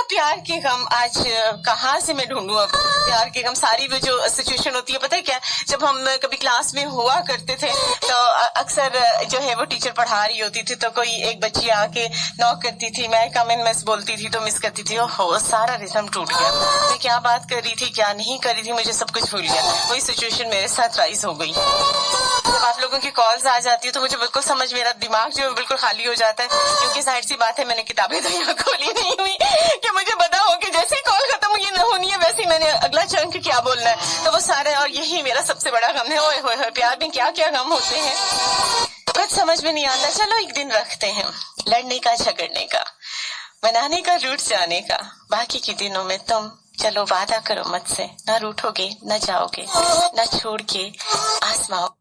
प्यार के गम आज कहाँ से मैं ढूंढूं? अब प्यार के गम सारी वो जो सिचुएशन होती है, पता है क्या, जब हम कभी क्लास में हुआ करते थे तो अक्सर जो है वो टीचर पढ़ा रही होती थी तो कोई एक बच्ची आके नॉक करती थी, मैं कम इन मिस बोलती थी तो मिस करती थी, ओहो सारा रिदम टूट गया। मैं क्या बात कर रही थी क्या नहीं कर रही थी मुझे सब कुछ भूल गया। वही सिचुएशन मेरे साथ राइज हो गई। जब आप लोगों की कॉल्स आ जाती है तो मुझे बिल्कुल समझ, मेरा दिमाग जो है बिल्कुल खाली हो जाता है, क्योंकि जाहिर सी बात है मैंने किताबें तो यहाँ खोली नहीं हुई कि मुझे पता हो कि जैसे ही कॉल खत्म हुई न होनी है वैसे ही मैंने अगला चंक क्या बोलना है। तो वो सारे, और यही मेरा सबसे बड़ा गम है। ओए होए प्यार में क्या क्या गम होते हैं कुछ समझ में नहीं आता। चलो एक दिन रखते हैं लड़ने का, झगड़ने का, मनाने का, रूठ जाने का। बाकी के दिनों में तुम चलो वादा करो मुझसे, ना रूठोगे, ना जाओगे, ना छोड़ के आसमाओ।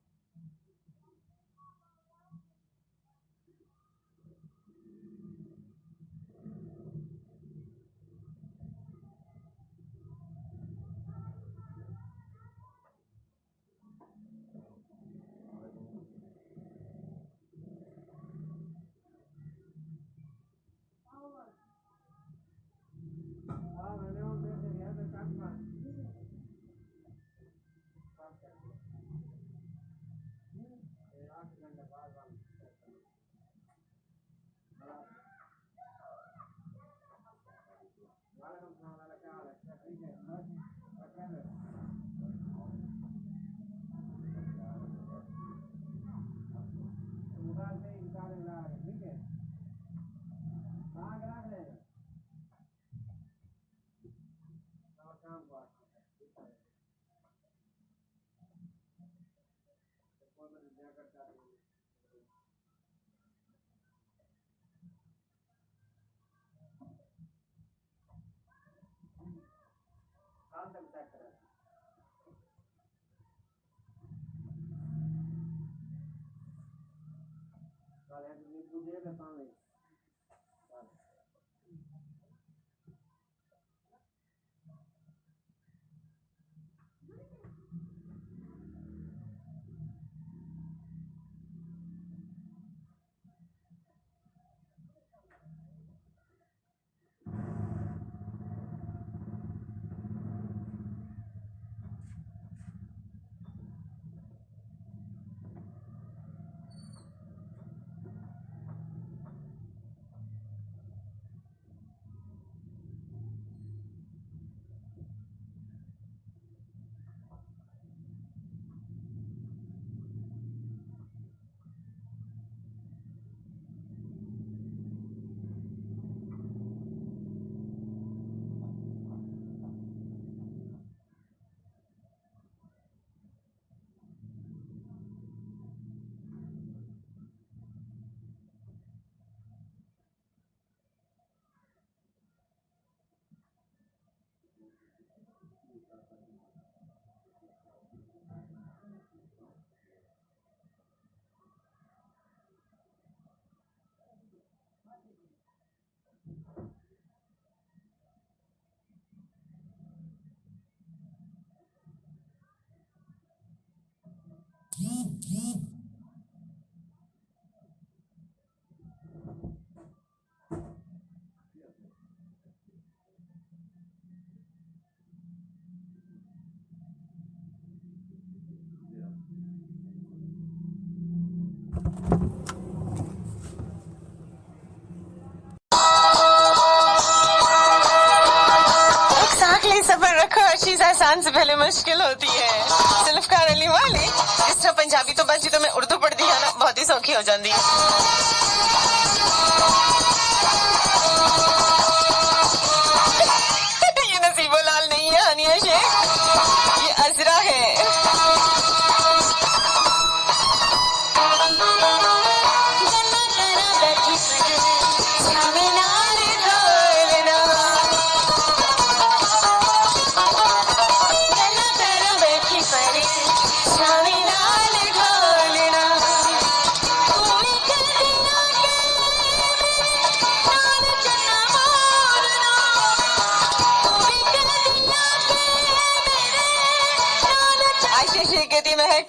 चीज आसान से पहले मुश्किल होती है। जुल्फकार अली वाली जिस तरह पंजाबी तो बस जो मैं उर्दू पढ़ती है ना बहुत ही सौखी हो जाती है। ये नसीबो लाल नहीं है हानिया शेख, ये अजरा है।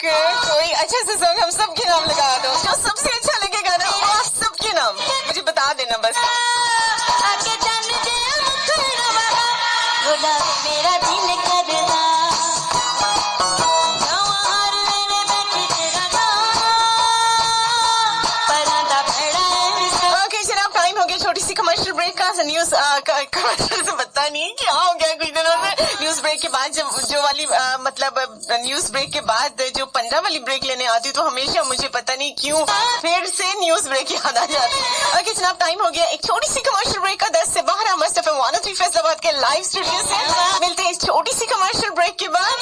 कोई अच्छा सा सॉन्ग हम सबके नाम लगा दो, जो सबसे अच्छा लगेगा ना सबके नाम मुझे बता देना बस। कमर्शियल से पता नहीं क्या हो गया कुछ दिनों में। न्यूज ब्रेक के बाद जो वाली मतलब न्यूज ब्रेक के बाद जो 15 वाली ब्रेक लेने आती तो हमेशा मुझे पता नहीं क्यों फिर से न्यूज ब्रेक याद आ जाती है। ओके जनाब, टाइम हो गया एक छोटी सी कमर्शियल ब्रेक का। 10 से 12 मस्ट एफएम 103 फैसलाबाद के लाइव स्टूडियो से मिलते हैं इस छोटी सी कमर्शियल ब्रेक के बाद।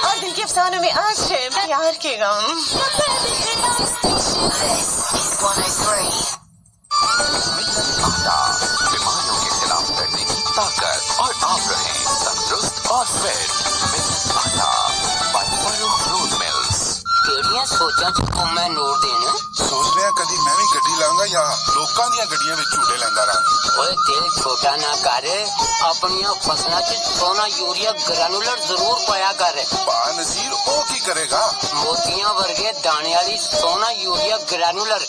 और दिल के अफसानों में आज है प्यार के गम। आटा बीमारियों के खिलाफ लड़ने की ताकत और आप रहे तंदुरुस्त और फिट। मिल्क आटा बाय फारूक रोड मिल्स। ਕਿਹੜੀਆਂ ਸੋਚਾਂ 'ਚ ਘੁੰਮੇ ਨੂਰ ਦੇਣ ਸੋਚ ਰਿਹਾ ਕਦੀ ਮੈਂ ਵੀ ਗੱਡੀ ਲਾਂਗਾ ਜਾਂ ਲੋਕਾਂ ਦੀਆਂ ਗੱਡੀਆਂ ਵਿੱਚ ਝੂਟੇ ਲੈਂਦਾ ਰਹਾਂਗਾ। ਓਏ ਦਿਲ ਛੋਟਾ ਨਾ ਕਰ ਆਪਣੀਆਂ ਫਸਲਾਂ 'ਚ ਸੋਨਾ ਯੂਰੀਆ ਗ੍ਰੈਨੂਲਰ ਜ਼ਰੂਰ ਪਾਇਆ ਕਰ। ਬਾ ਨਜ਼ੀਰ ਉਹ ਕੀ ਕਰੇਗਾ? ਮੋਤੀਆਂ ਵਰਗੇ ਦਾਣੇ ਵਾਲੀ ਸੋਨਾ ਯੂਰੀਆ ਗ੍ਰੈਨੂਲਰ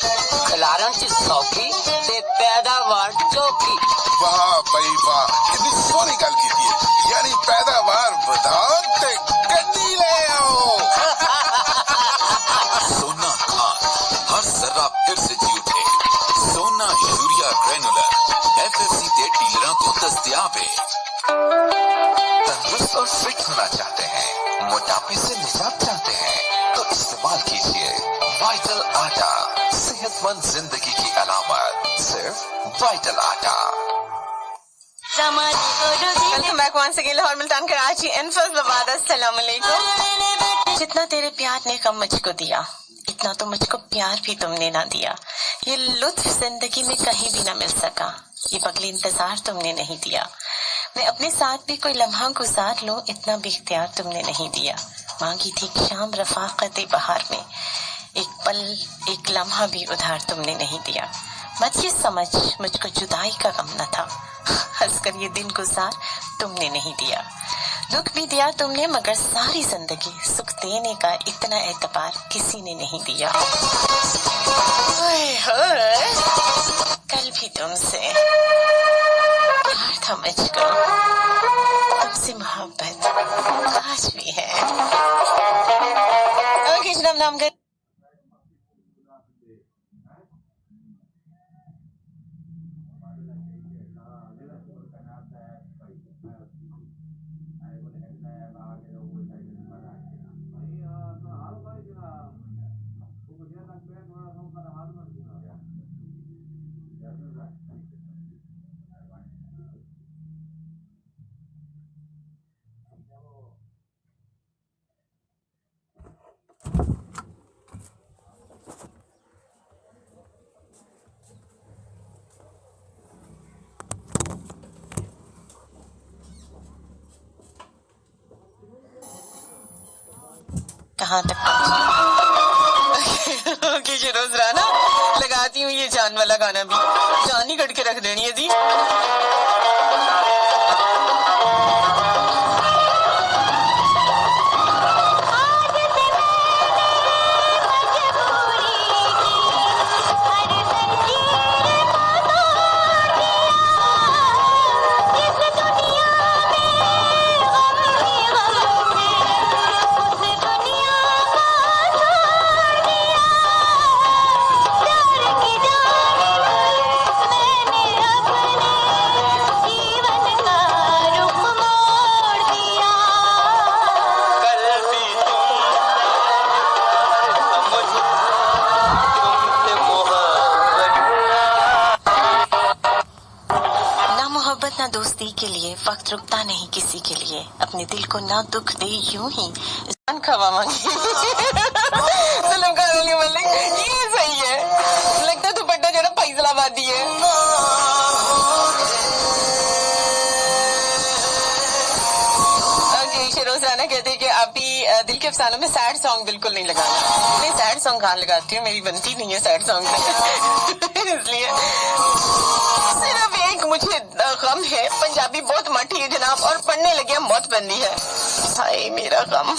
ਖਿਲਾਰਨ 'ਚ ਸੌਖੀ ਤੇ ਪੈਦਾਵਾਰ ਚੌਖੀ। ਵਾਹ ਬਈ ਵਾਹ, ਕਿੰਨੀ ਸੋਹਣੀ ਗੱਲ ਕੀਤੀ ਹੈ। ਯਾਨੀ ਪੈਦਾਵਾਰ ਵਧਾਓ ਤੇ ਗੱਡੀ ਲੈ ਆਓ। सोना खान हर जर्रा फिर से जी उठे। सोना यूरिया ग्रेनुलर एफएससी के डीलरों को दस्तयाब है। तंदुरुस्त और फिट होना चाहते हैं, मोटापे से निजात चाहते हैं तो इस्तेमाल कीजिए वाइटल आटा। सेहतमंद जिंदगी की अलामत सिर्फ वाइटल आटा। Welcome back once again Lahore Multan Karachi and Faisalabad. अस्सलाम वालेकुम। जितना तेरे प्यार ने कम मुझको दिया इतना तो मुझको प्यार भी तुमने ना दिया। ये लुत्फ जिंदगी में कहीं भी ना मिल सका, ये पगली इंतजार तुमने नहीं दिया। मैं अपने साथ भी कोई लम्हा गुजार लूं इतना भी इख्तियार तुमने नहीं दिया। मांगी थी शाम रफाकत बहार में, एक पल एक लम्हा भी उधार तुमने नहीं दिया। मत ये समझ मुझको जुदाई का गम न था, हंसकर ये दिन गुजार तुमने नहीं दिया। दुख भी दिया तुमने मगर सारी जिंदगी सुख देने का इतना एतबार किसी ने नहीं दिया। कल भी तुमसे प्यार था मुझको, तुमसे मोहब्बत आज भी है। ओके जनाब, नाम कर कहाँ तक ओके रोज राना लगाती हूँ ये जान वाला गाना भी, जान ही कट के रख देनी है दी। ना दोस्ती के लिए वक्त रुकता नहीं किसी के लिए, अपने दिल को ना दुख दे यूं ही जान खवा मांगी। ये सही है, लगता दुपट्टा जरा फैसलाबादी है। रोज राना कहते हैं कि अभी दिल के अफसानों में सैड सॉन्ग बिल्कुल नहीं लगाना। मैं सैड सॉन्ग कहाँ लगाती हूँ, मेरी बनती नहीं है सैड सॉन्ग इसलिए सिर्फ एक मुझे गम है, पंजाबी बहुत मठी है जनाब और पढ़ने लगे मौत बंदी है। हाय मेरा गम।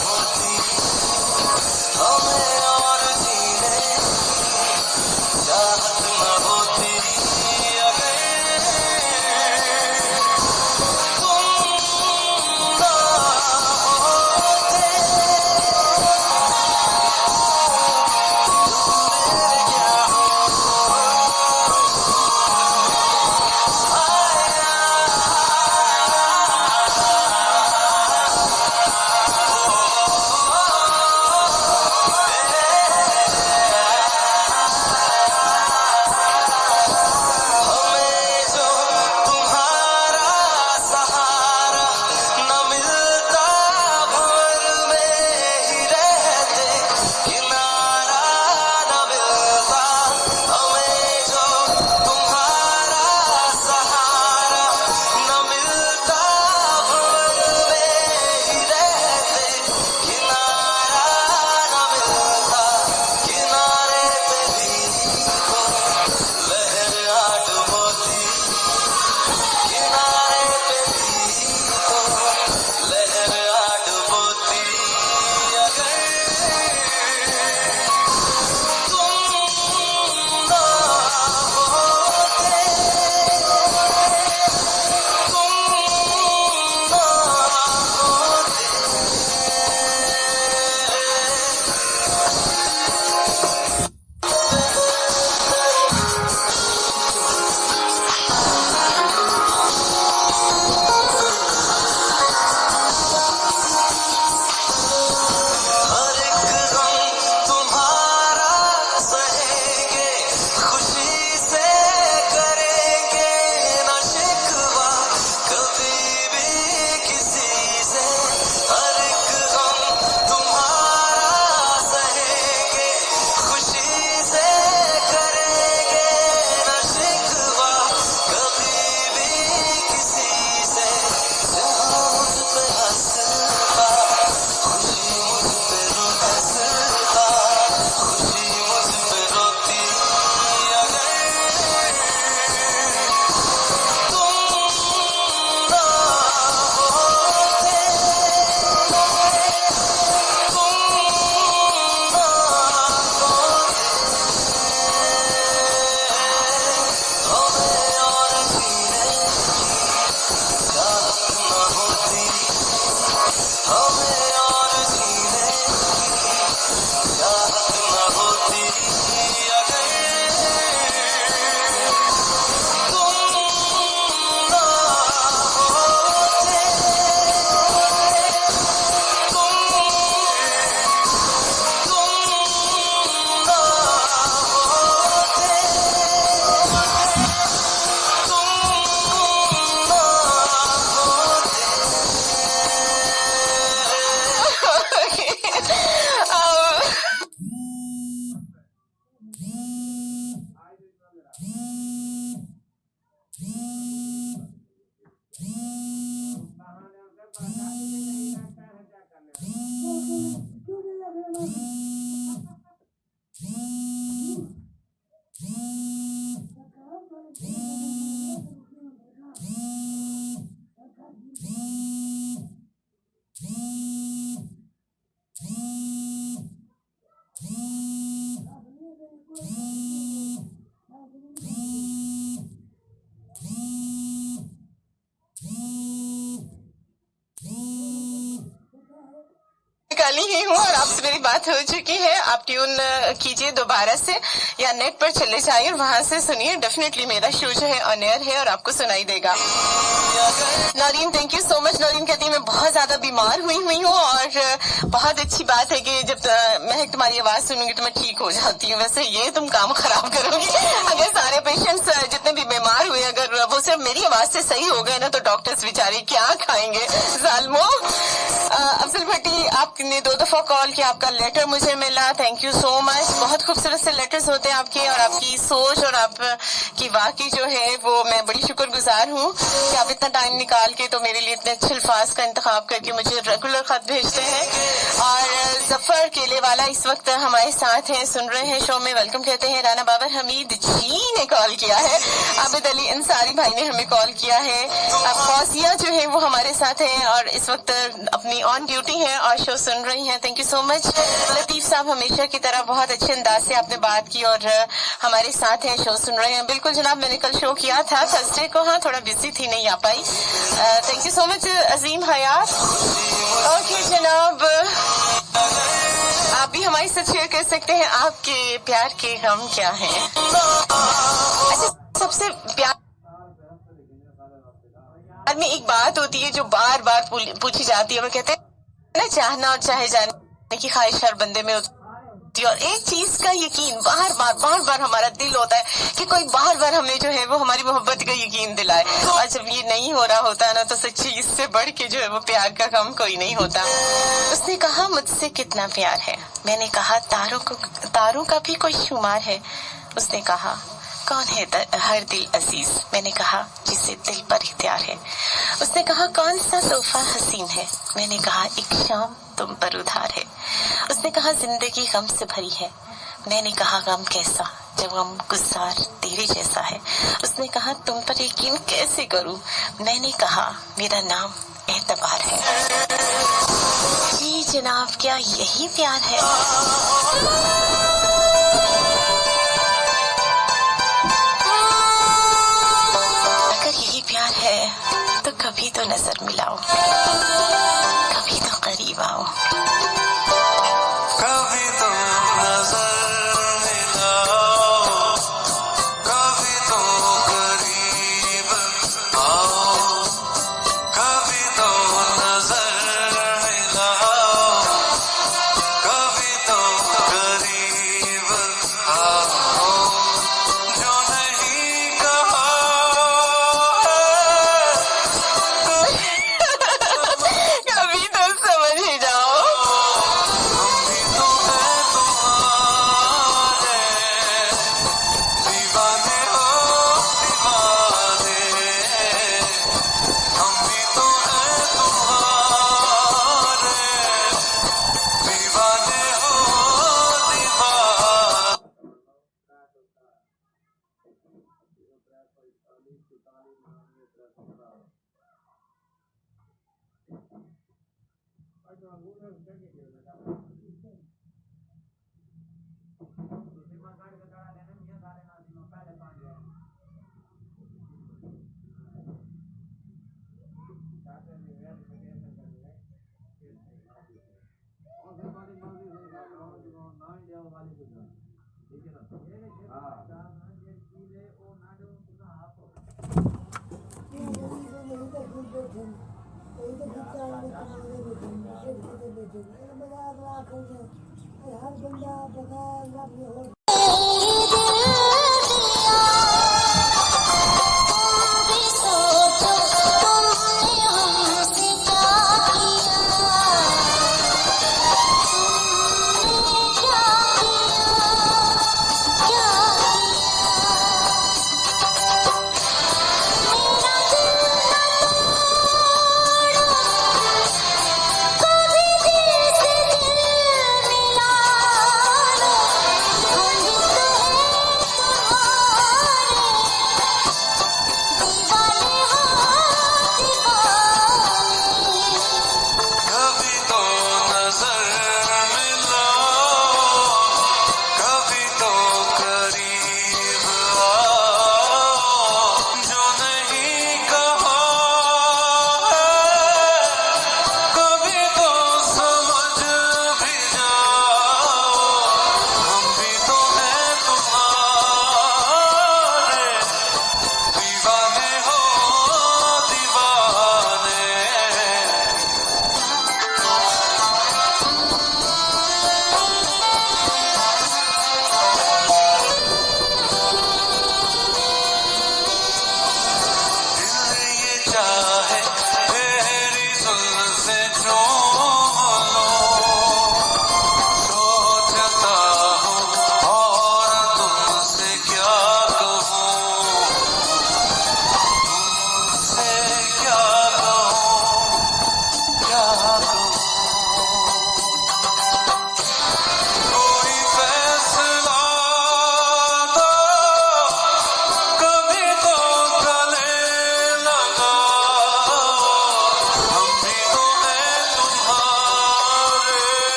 निकाली ही हूँ और आपसे मेरी बात हो चुकी है। आप ट्यून कीजिए दोबारा से या नेट पर चले जाइए और वहां से सुनिए। डेफिनेटली मेरा शो जो है ऑन एयर है और आपको सुनाई देगा। Naureen, thank you so much. Naureen कहती है मैं बहुत ज्यादा बीमार हुई हूँ और बहुत अच्छी बात है कि जब महक तुम्हारी आवाज सुनूंगी तो मैं ठीक हो जाती हूँ। वैसे ये तुम काम खराब करोगी। अगर सारे पेशेंट्स जितने भी बीमार हुए अगर वो सिर्फ मेरी आवाज से सही हो गए ना तो डॉक्टर्स बेचारे क्या खाएंगे जालमो। अफजल भट्टी, आपने 2 दफा कॉल किया, आपका लेटर मुझे मिला, थैंक यू सो मच। बहुत खूबसूरत से लेटर्स होते हैं आपके और आपकी सोच और आपकी वाकई जो है वो मैं बड़ी शुक्रगुजार हूँ कि आप इतना टाइम निकाल के तो मेरे लिए इतने अच्छे अल्फाज का इंतखाब करके मुझे रेगुलर खत भेजते हैं। और जफर केले वाला इस वक्त हमारे साथ हैं, सुन रहे हैं शो में, वेलकम कहते हैं। राना बाबर हमीद जी ने कॉल किया है। आबिद अली अंसारी भाई ने हमें कॉल किया है। अब फौजिया जो है वो हमारे साथ हैं और इस वक्त अपनी ऑन ड्यूटी हैं और शो सुन रही हैं, thank you so much. Latif साहब, हमेशा की तरह बहुत अच्छे अंदाज से आपने बात की और हमारे साथ हैं, शो सुन रहे हैं। बिल्कुल जनाब, मैंने कल शो किया था थर्सडे को, हाँ थोड़ा बिजी थी नहीं आ पाई। Thank you so much Azeem Hayat. Okay जनाब, आप भी हमारे साथ शेयर कर सकते हैं आपके प्यार के गम क्या हैं। अच्छा, सबसे प्यार में एक बात होती है जो बार बार पूछी जाती है, वो कहते हैं ना चाहना और चाहे जाने की ख्वाहिश हर बंदे में होती है और एक चीज का यकीन बार बार हमारा दिल होता है कि कोई बार बार हमें जो है वो हमारी मोहब्बत का यकीन दिलाए। और जब ये नहीं हो रहा होता है ना तो सच्ची इससे बढ़ के जो है वो प्यार का गम कोई नहीं होता। उसने कहा मुझसे कितना प्यार है, मैंने कहा तारों का भी कोई शुमार है। उसने कहा कौन है हर दिल अजीज, मैंने कहा जिसे दिल पर इख्तियार है। उसने कहा कौन सा तोहफा हसीन है, मैंने कहा एक शाम तुम पर उधार है। उसने कहा जिंदगी गम से भरी है, मैंने कहा गम कैसा जब गम गुजार तेरे जैसा है। उसने कहा तुम पर यकीन कैसे करूं, मैंने कहा मेरा नाम एतबार है। जी जनाब, क्या यही प्यार है? प्यार है तो कभी तो नजर मिलाओ, कभी तो करीब आओ। कभी तो नजर मिलाओ, कभी तो करीब आओ, कभी तो नजर मिलाओ, कभी तो करीब आओ। जो नहीं कहा कभी तो समझ ही जाओ। हम भी तो हैं तुम्हारे दीवाने हो दीवाने, हम भी तो हैं तुम्हारे दीवाने हो दीवाने। हर बंदा बगैर अपने हो क्या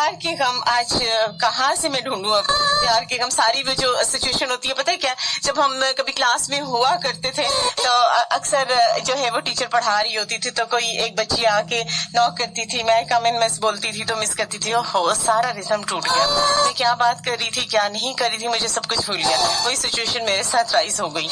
प्यार के गम आज कहाँ से मैं ढूंढूं अब प्यार के गम सारी वो जो सिचुएशन होती है पता है क्या जब हम कभी क्लास में हुआ करते थे तो अक्सर जो है वो टीचर पढ़ा रही होती थी तो कोई एक बच्ची आके नॉक करती थी मैं कम इन मिस बोलती थी तो मिस करती थी ओहो सारा रिदम टूट गया मैं क्या बात कर रही थी क्या नहीं कर रही थी मुझे सब कुछ भूल गया वही सिचुएशन मेरे साथ राइज हो गई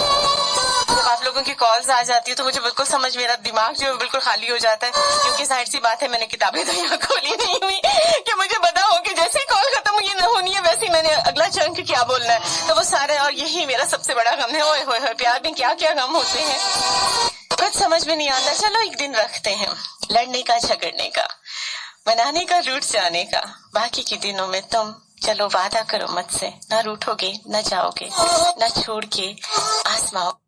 जब आप लोगों की कॉल्स आ जाती है तो मुझे बिल्कुल समझ मेरा दिमाग जो है बिल्कुल खाली हो जाता है क्योंकि जाहिर सी बात है मैंने किताबें तो यहाँ खोली नहीं हुई कि मुझे पता हो कि जैसे ही कॉल खत्म हुई न होनी है वैसे ही मैंने अगला चंक क्या बोलना है तो वो सारे और यही मेरा सबसे बड़ा गम है ओए होए होए प्यार में क्या क्या गम होते हैं कुछ समझ में नहीं आता चलो एक दिन रखते हैं लड़ने का झगड़ने का मनाने का रूठ जाने का बाकी के दिनों में तुम चलो वादा करो मुझसे ना रूठोगे न जाओगे न छोड़ के आसमाओ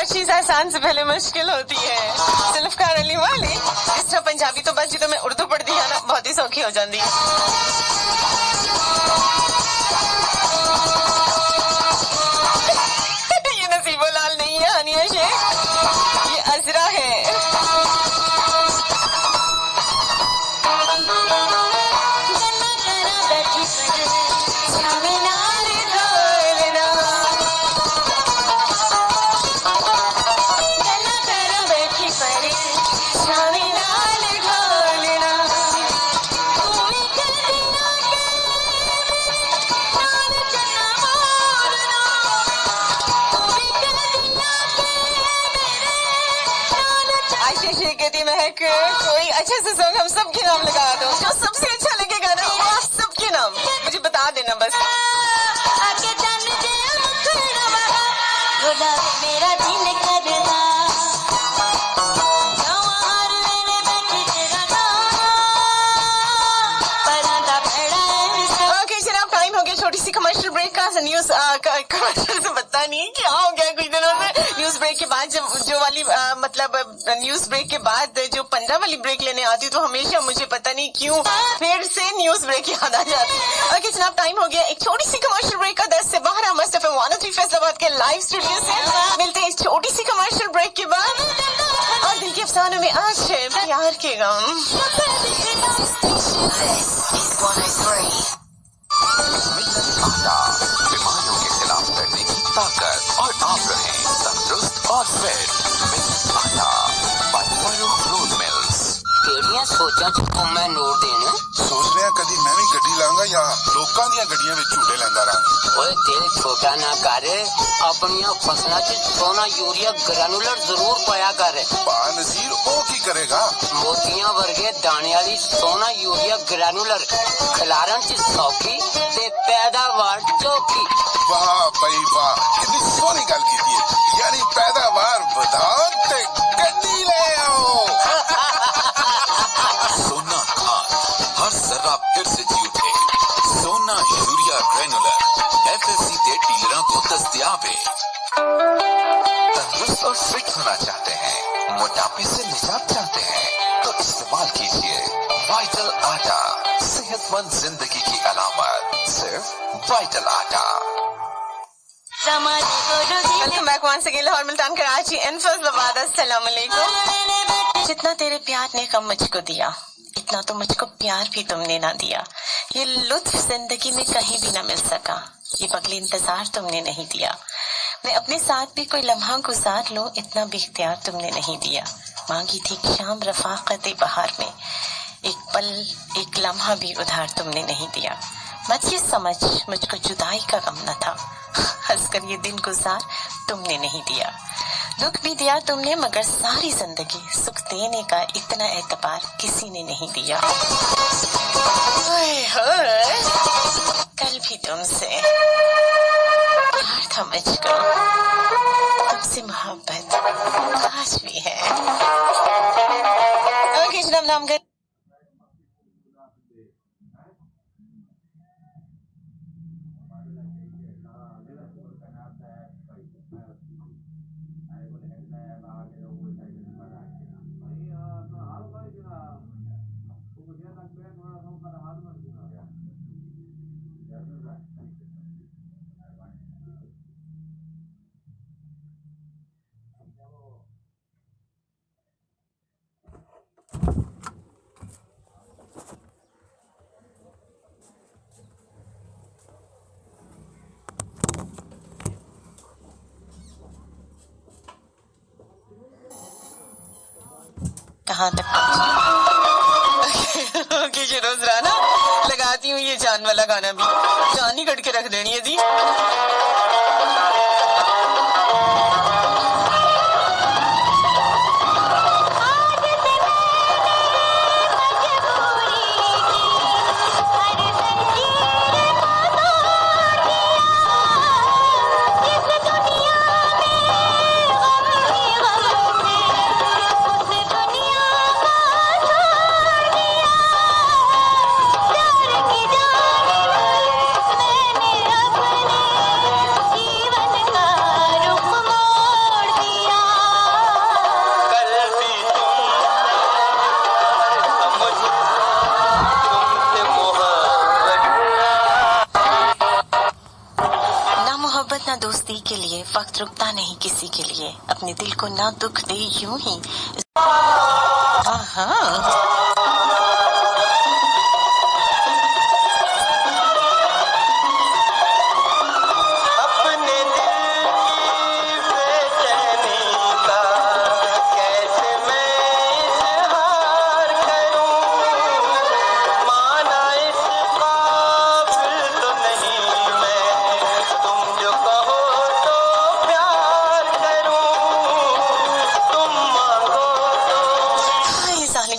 चीज आसान से पहले मुश्किल होती है जुल्फकार अली वाली इस तरह पंजाबी तो बस जो मैं उर्दू पढ़ती है ना बहुत ही सौखी हो जाती है ये नसीबो लाल नहीं है हानिया शेख ये अजरा है कोई अच्छा सा सॉन्ग हम सबके नाम लगा दो जो सबसे अच्छा लगेगा ना वो सबके नाम मुझे बता देना बस सा न्यूज कमर्शियल से पता नहीं क्या हो गया कुछ दिनों में। न्यूज ब्रेक के बाद जो वाली मतलब न्यूज ब्रेक के बाद जो 15 वाली ब्रेक लेने आती तो हमेशा मुझे पता नहीं क्यों फिर से न्यूज ब्रेक याद आ जाती है। ओके जनाब, टाइम हो गया एक छोटी सी कमर्शियल ब्रेक का। 10 से 12 मस्त एफएम 103 फैसलाबाद के लाइव स्टूडियो से मिलते हैं इस छोटी सी कमर्शियल ब्रेक के बाद। और दिल के अफसानों में आज है प्यार के गम। मिल्टन आटा, बीमारियों के खिलाफ लड़ने की ताकत और आप रहें तंदुरुस्त और फिट। मिल्टन आटा बाय फारूक फ्रूट मिल्स। ਕਿਹੜੀਆਂ ਸੋਚਾਂ ਚ ਘੁੰਮੇ ਨੂਰ ਦੇਣ ਸੋਚ ਰਿਹਾ ਕਦੀ ਮੈਂ ਵੀ ਗੱਡੀ ਲਾਂਗਾ ਜਾਂ ਲੋਕਾਂ ਦੀਆਂ ਗੱਡੀਆਂ ਵਿੱਚ ਝੂਟੇ ਲੈਂਦਾ ਰਹਾਂਗਾ। ਓਏ ਦਿਲ ਛੋਟਾ ਨਾ ਕਰ ਆਪਣੀਆਂ ਫਸਲਾਂ ਚ ਸੋਨਾ ਯੂਰੀਆ ਗ੍ਰੈਨੂਲਰ ਜ਼ਰੂਰ ਪਾਇਆ ਕਰ। ਪਾ ਨਜ਼ੀਰ ਉਹ ਕੀ ਕਰੇਗਾ? ਮੋਤੀਆਂ ਵਰਗੇ ਦਾਣੇ ਵਾਲੀ ਸੋਨਾ ਯੂਰੀਆ ਗ੍ਰੈਨੂਲਰ ਖਿਲਾਰਨ ਚ ਸੌਖੀ ਤੇ ਪੈਦਾਵਾਰ ਚੌਖੀ। ਵਾਹ ਬਈ ਵਾਹ, ਕਿੰਨੀ ਸੋਹਣੀ ਗੱਲ ਕੀਤੀ ਹੈ। ਯਾਨੀ ਪੈਦਾਵਾਰ ਵਧਾਓ ਤੇ ਗੱਡੀ ਲੈ ਆਓ। सोना खान हर जर्रा फिर से जी उठे। सोना यूरिया ग्रेनुलर एफएससी के डीलरों को दस्तयाब है। तंदुरुस्त और फिट होना चाहते हैं, मोटापे से निजात चाहते हैं तो इस्तेमाल कीजिए वाइटल आटा। सेहतमंद जिंदगी की अलामत सिर्फ वाइटल आटा। Welcome back once again Lahore Multan Karachi and Faisalabad. अस्सलाम वालेकुम। जितना तेरे प्यार ने कम मुझको दिया इतना तो मुझको प्यार भी तुमने ना दिया। ये लुत्फ जिंदगी में कहीं भी ना मिल सका, ये पगली इंतजार तुमने नहीं दिया। मैं अपने साथ भी कोई लम्हा गुजार लूं इतना भी इख्तियार तुमने नहीं दिया। मांगी थी शाम रफाकत बहार में, एक पल एक लम्हा भी उधार तुमने नहीं दिया। मत ये समझ मुझको जुदाई का गम न था, हंसकर ये दिन गुजार तुमने नहीं दिया। दुख भी दिया तुमने मगर सारी जिंदगी सुख देने का इतना एतबार किसी ने नहीं दिया। कल भी तुमसे प्यार था मुझको, तुमसे मोहब्बत आज भी है। ओके जनाब, नाम कर कहाँ तक पहुंची। रोजाना लगाती हूँ ये जान वाला गाना भी, जान ही कट के रख देनी है जी। ना दोस्ती के लिए वक्त रुकता नहीं किसी के लिए, अपने दिल को ना दुख दे यूं ही।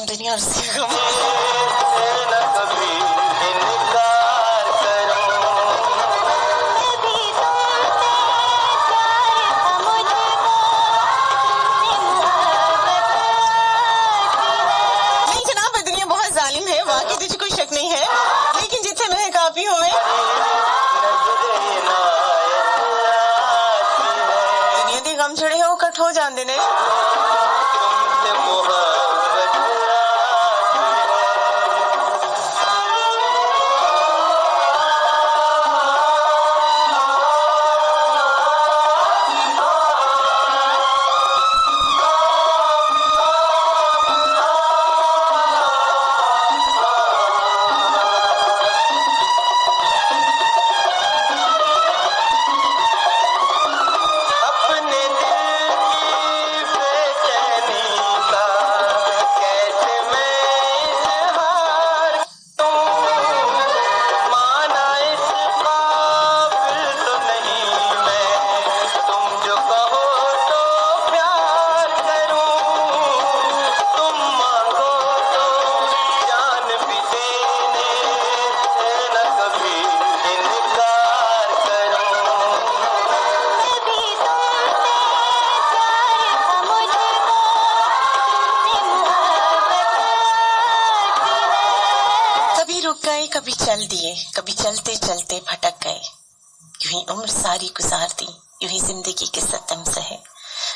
दुनिया और चांद ने तुमसे मोहब्बत अपने दिल की बेचैनी का कैसे मैं इजहार करूं? माना इस काबिल तो नहीं मैं, तुम जो कहो तो प्यार करूं। तुम मांगो तो जान भी देने से न कभी इनकार करूं। कभी रुक गए, कभी चल दिए, कभी चलते चलते भटक गए। यूं ही उम्र सारी गुजार दी, यूं ही जिंदगी के सतम सहे।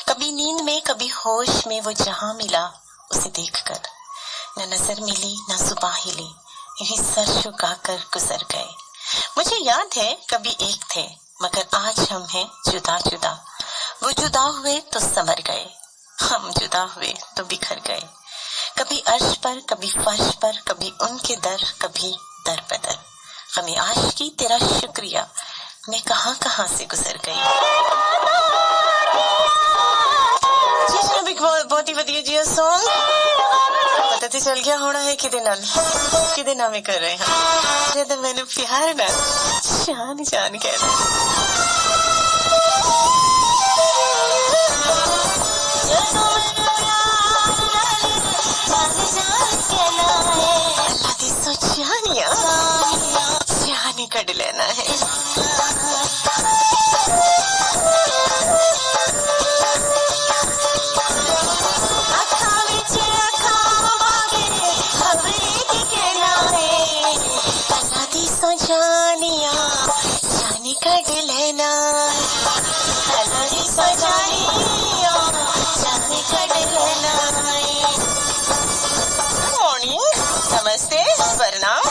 कभी नींद में, कभी होश में, वो जहां मिला उसे देखकर न नजर मिली न जुबां हिली, यूं ही सर झुकाकर गुजर गए। मुझे याद है कभी एक थे, मगर आज हम हैं जुदा जुदा। वो जुदा हुए तो संवर गए, हम जुदा हुए तो बिखर गए। कभी अर्श पर, कभी फर्श पर, कभी उनके दर, कभी दर बदर। हमें आशिकी तेरा शुक्रिया, मैं कहां कहां से गुजर गई। जी जनाब, एक बहुत ही वधिया जी सॉन्ग पता तो चल गया होना है कि नामे कर रहे हैं जब मैंने प्यार ना जान जान कह जान कट लेना है। जानिया जान कट लेना, जानिया जान कट लेना। गुड मॉर्निंग, नमस्ते, प्रणाम।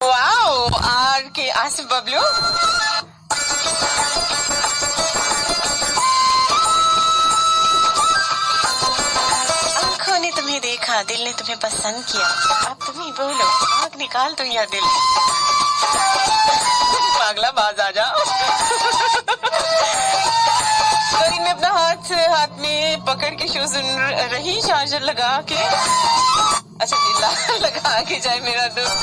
वाओ, आर के आसिफ बबलू। आंखों ने तुम्हें देखा, दिल ने तुम्हें पसंद किया, अब तुम ही बोलो, आग निकाल तुम या दिल। पागला बाज आ जा। करीन में अपना हाथ में पकड़ के शो सुन रही, चार्जर लगा के, अच्छा दिल लगा के जाए मेरा दुख।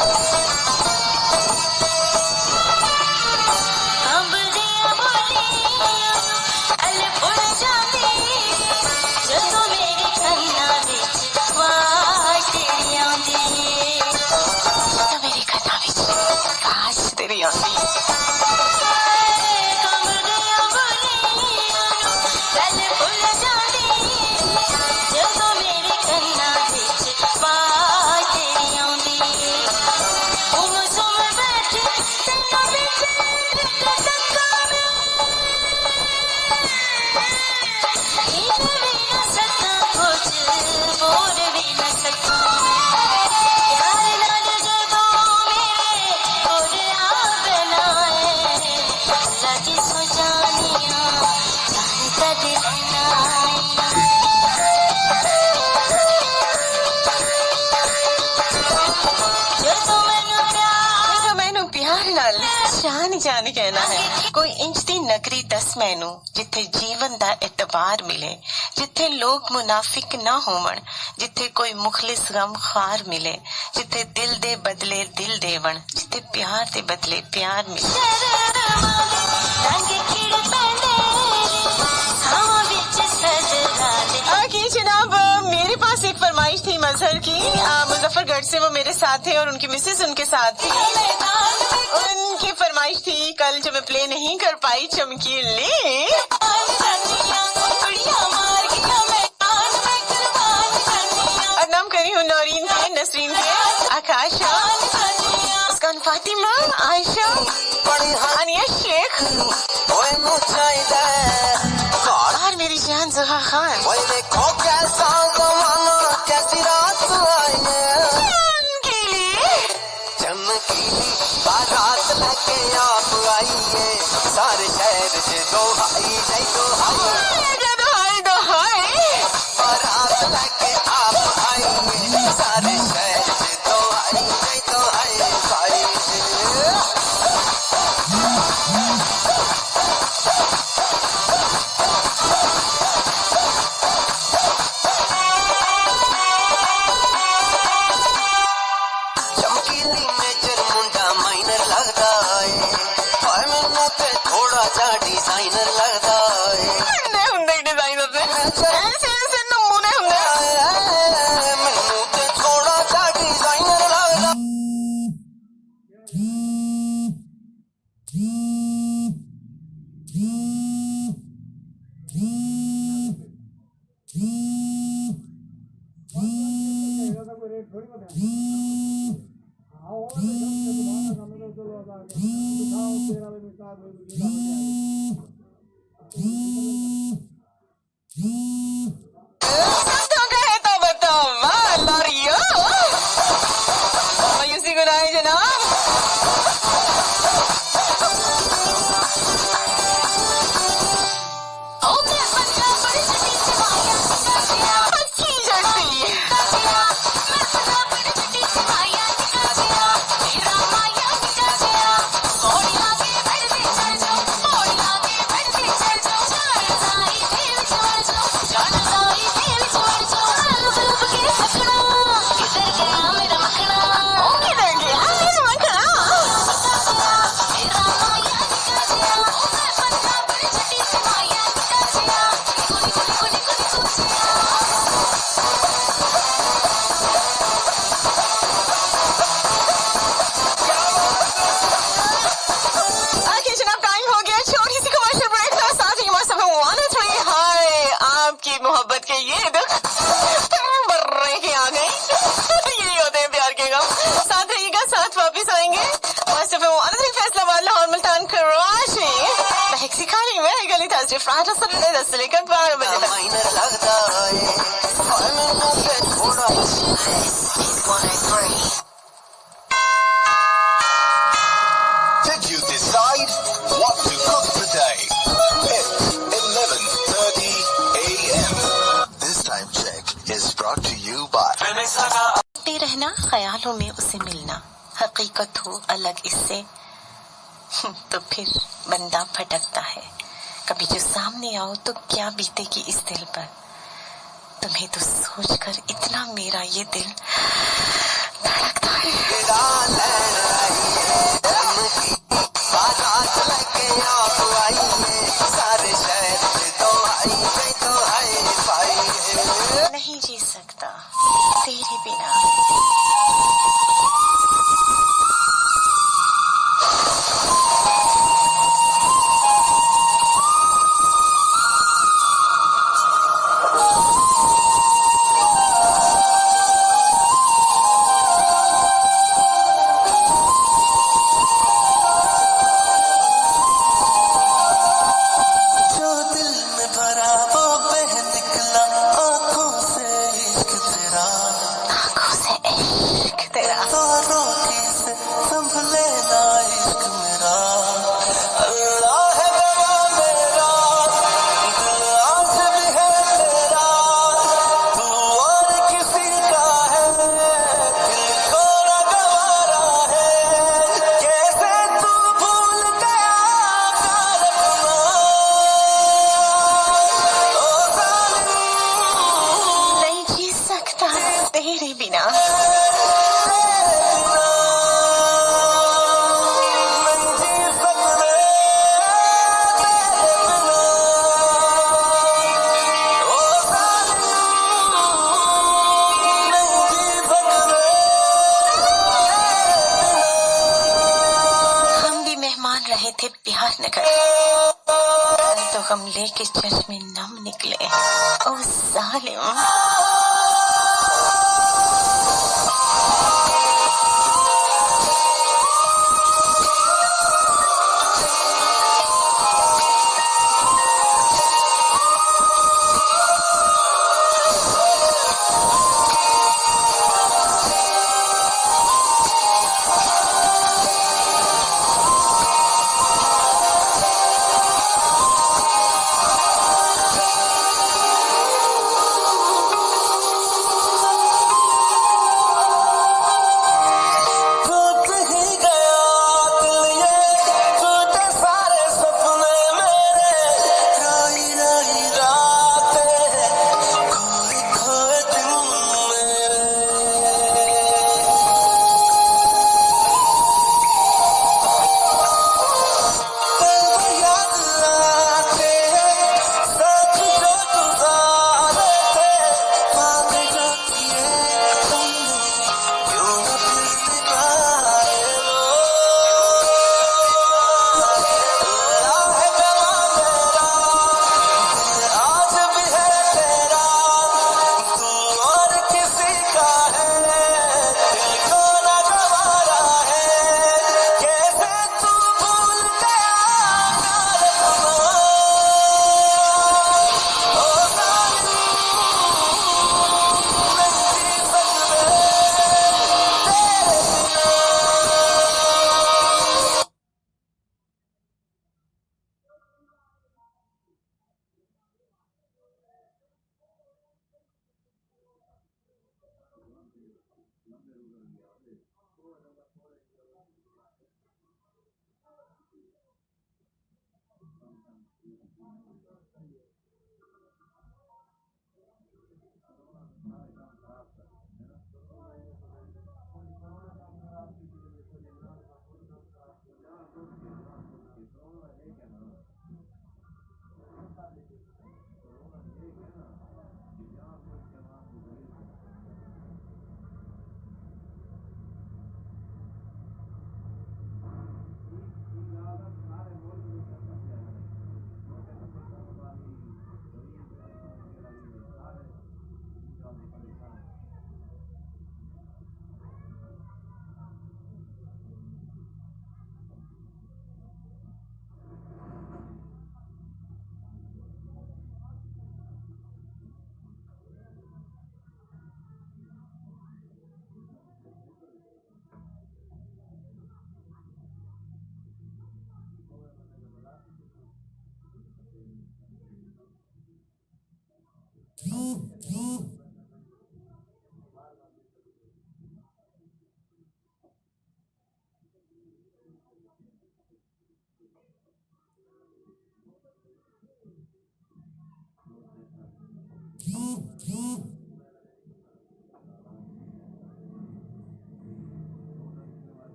तेरी आंधी तुम कहना है। कोई इंच दी नगरी दस मैनू जिथे जीवन दा एतबार मिले, जिथे लोग मुनाफिक ना होवन, जिथे कोई मुखलिस गम खार मिले, जिथे दिल दे बदले दिल देवन, जिथे प्यार दे बदले प्यार मिले। आगे जनाब, मेरे पास एक फरमाइश थी मजहर की। मुजफ्फरगढ़ से वो मेरे साथ थे और उनकी मिसेस उनके साथ थी। उनकी फरमाइश थी कल जब मैं प्ले नहीं कर पाई चमकीली, और नाम करी हूँ नौरीन थे, नसरीन थे, आकाशा, उसका फातिमा, आयशा, अनिया शेख और मेरी जान जुहा खान। देखो कैसा जमाना, कैसी रात आई है, चमकीली बारात लेके आप आइए, सारे शहर से दोहाई जय दोहाई, बारात लेके आप आइए, सारे शहर से दोहाई जय दोहाई। चमकीली मेजर मुंडा माइनर लगता है, और मैंने पे थोड़ा सा डिजाइनर लगता है, मैनू पे थोड़ा सा डिजाइनर लगता। मायूसी गुनाह है जनाब। अच्छी जर्सी मोहब्बत के ये दुख बर्रे के आ गए। यही होते हैं प्यार के गम। साथ रहिएगा, साथ वापिस आएंगे। फैसलाबाद, लाहौर, मुल्तान, कराची, महक सिखानी में गली था फ्राइडे सैटरडे 10 से लेकर 12 बजे तक। माइनर लगता है, और मैनू पे थोड़ा Did you decide what to cook today? It's 11:30 a.m. This time check is brought to you by ते रहना, ख्यालों में उसे मिलना, हकीकत हो अलग इससे तो फिर बंदा भटकता है। कभी जो सामने आओ तो क्या बीतेगी इस दिल पर, तुम्हें तो सोचकर इतना मेरा ये दिल धड़कता है। बारात लेके आप आइए, सारे शहर से दोहाई जय दोहाई। नहीं जी सकता तेरे बिना। तेरे बिना। हम भी मेहमान रहे थे बिहार नगर, तो हम लेके चश्मे नम निकले। ओ जालिम।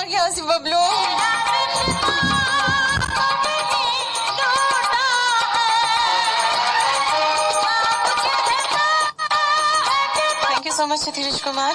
गया Asif Bablu. Thank you so much Dheeraj Kumar.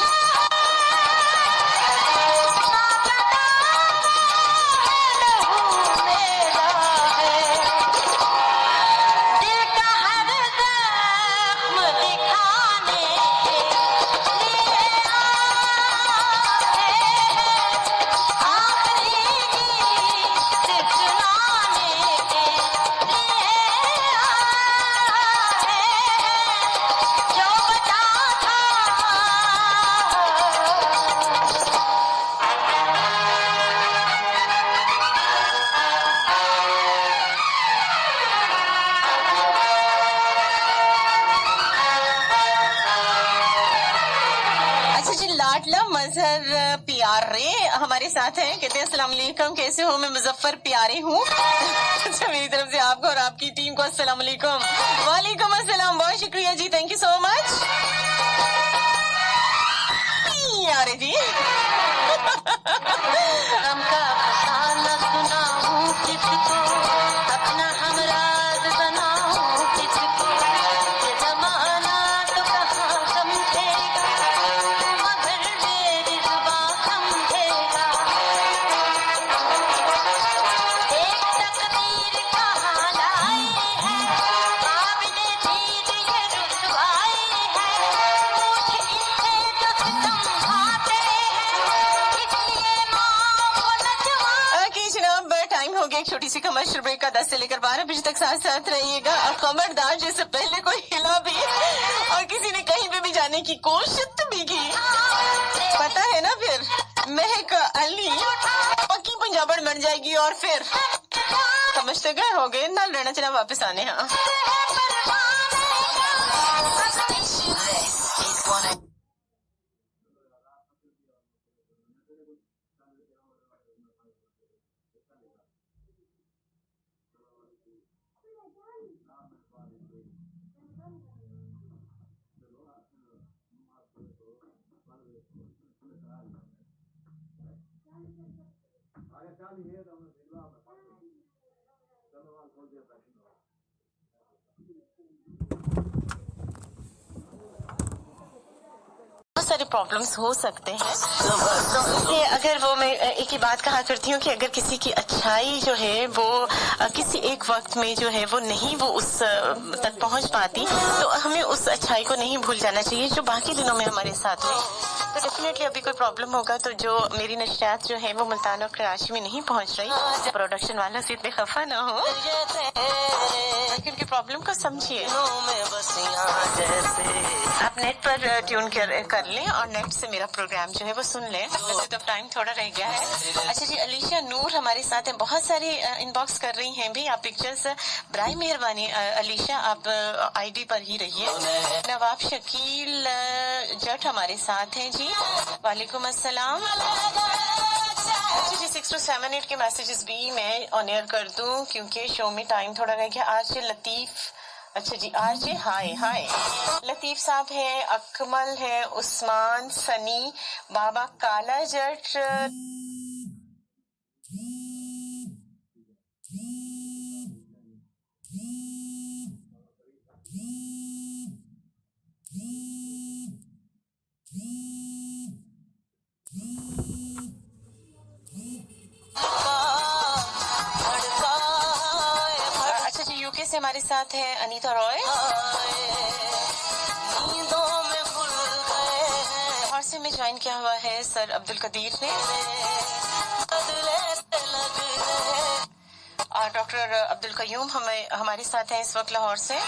Mazhar प्यारे हमारे साथ हैं, कहते हैं अस्सलाम वालेकुम, कैसे हो? मैं मुजफ्फर प्यारे हूँ। अच्छा, मेरी तरफ से आपको और आपकी टीम को अस्सलाम वालेकुम। वालेकुम अस्सलाम, बहुत शुक्रिया जी, थैंक यू सो मच प्यारे जी। अपना हमराज बनाऊं किसको, ये जमाना तो कहाँ समझेगा, मगर मेरी जुबां समझेगा। एक तकदीर कहाँ लाई है, काबिले चीज ये रुसवाई है, पूछ इनसे जो सितम खाते हैं, इसलिए माँ वो नजवा। ओके जनाब, टाइम हो गया एक छोटी सी कमर्शियल ब्रेक का। 10 से लेकर 12 बजे तक साथ साथ रहिएगा। खबरदार जैसे पहले कोई हिला भी और किसी ने कहीं पे भी जाने की कोशिश भी की, पता है ना, फिर महक अली पक्की पंजाबड़ बन जाएगी और फिर समझते गए हो गए ना, रहना चला वापस आने। हाँ, बहुत सारे प्रॉब्लम्स हो सकते हैं, तो इसलिए अगर वो मैं एक ही बात कहा करती हूँ कि अगर किसी की अच्छाई जो है वो किसी एक वक्त में जो है वो नहीं वो उस तक पहुंच पाती, तो हमें उस अच्छाई को नहीं भूल जाना चाहिए जो बाकी दिनों में हमारे साथ है। तो डेफिनेटली अभी कोई प्रॉब्लम होगा तो जो मेरी नशियात जो है वो मुल्तान और कराची में नहीं पहुंच रही, प्रोडक्शन वाला से इतने खफा ना हो, उनकी प्रॉब्लम को समझिए। आप नेट पर ट्यून कर लें और नेट से मेरा प्रोग्राम जो है वो सुन लें। वैसे तो टाइम थोड़ा रह गया है। अच्छा जी, अलीशा नूर हमारे साथ हैं, बहुत सारी इनबॉक्स कर रही हैं भी आप पिक्चर्स, बराए मेहरबानी अलीशा आप आईडी पर ही रहिए। नवाब शकील जट हमारे साथ हैं जी, वालेकुम अस्सलाम। अच्छा जी, 6 to 7 8 के मैसेजेस भी मैं ऑन एयर कर दूं क्योंकि शो में टाइम थोड़ा रह गया। आज लतीफ, अच्छा जी आज हाय हाय लतीफ साहब है, अकमल है, उस्मान, सनी, बाबा काला जट, अच्छा जी यूके से हमारे साथ है अनीता रॉय, और से में ज्वाइन किया हुआ है सर अब्दुल कदीर ने, और डॉक्टर अब्दुल कयूम हमारे साथ हैं इस वक्त लाहौर से।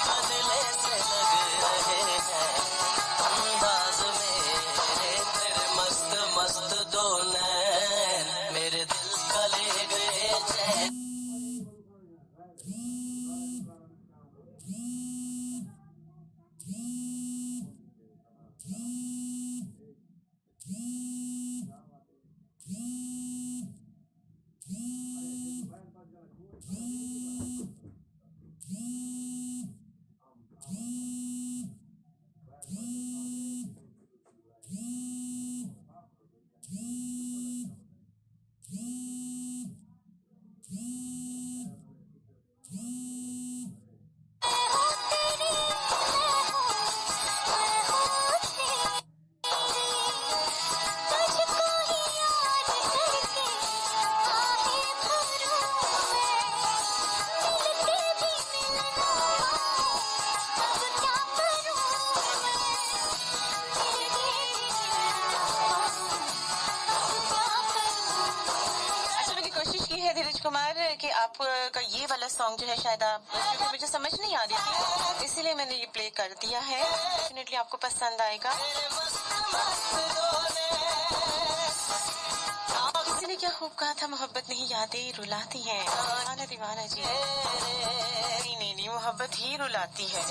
है धीरज कुमार कि आपका ये वाला सॉन्ग जो है शायद आप, क्योंकि मुझे समझ नहीं आ रही थी इसीलिए मैंने ये प्ले कर दिया है। डेफिनेटली आपको पसंद आएगा। किसी ने क्या खूब कहा था, मोहब्बत नहीं यादें रुलाती हैं। दीवाना दीवाना जी, नहीं नहीं नहीं, मोहब्बत ही रुलाती है।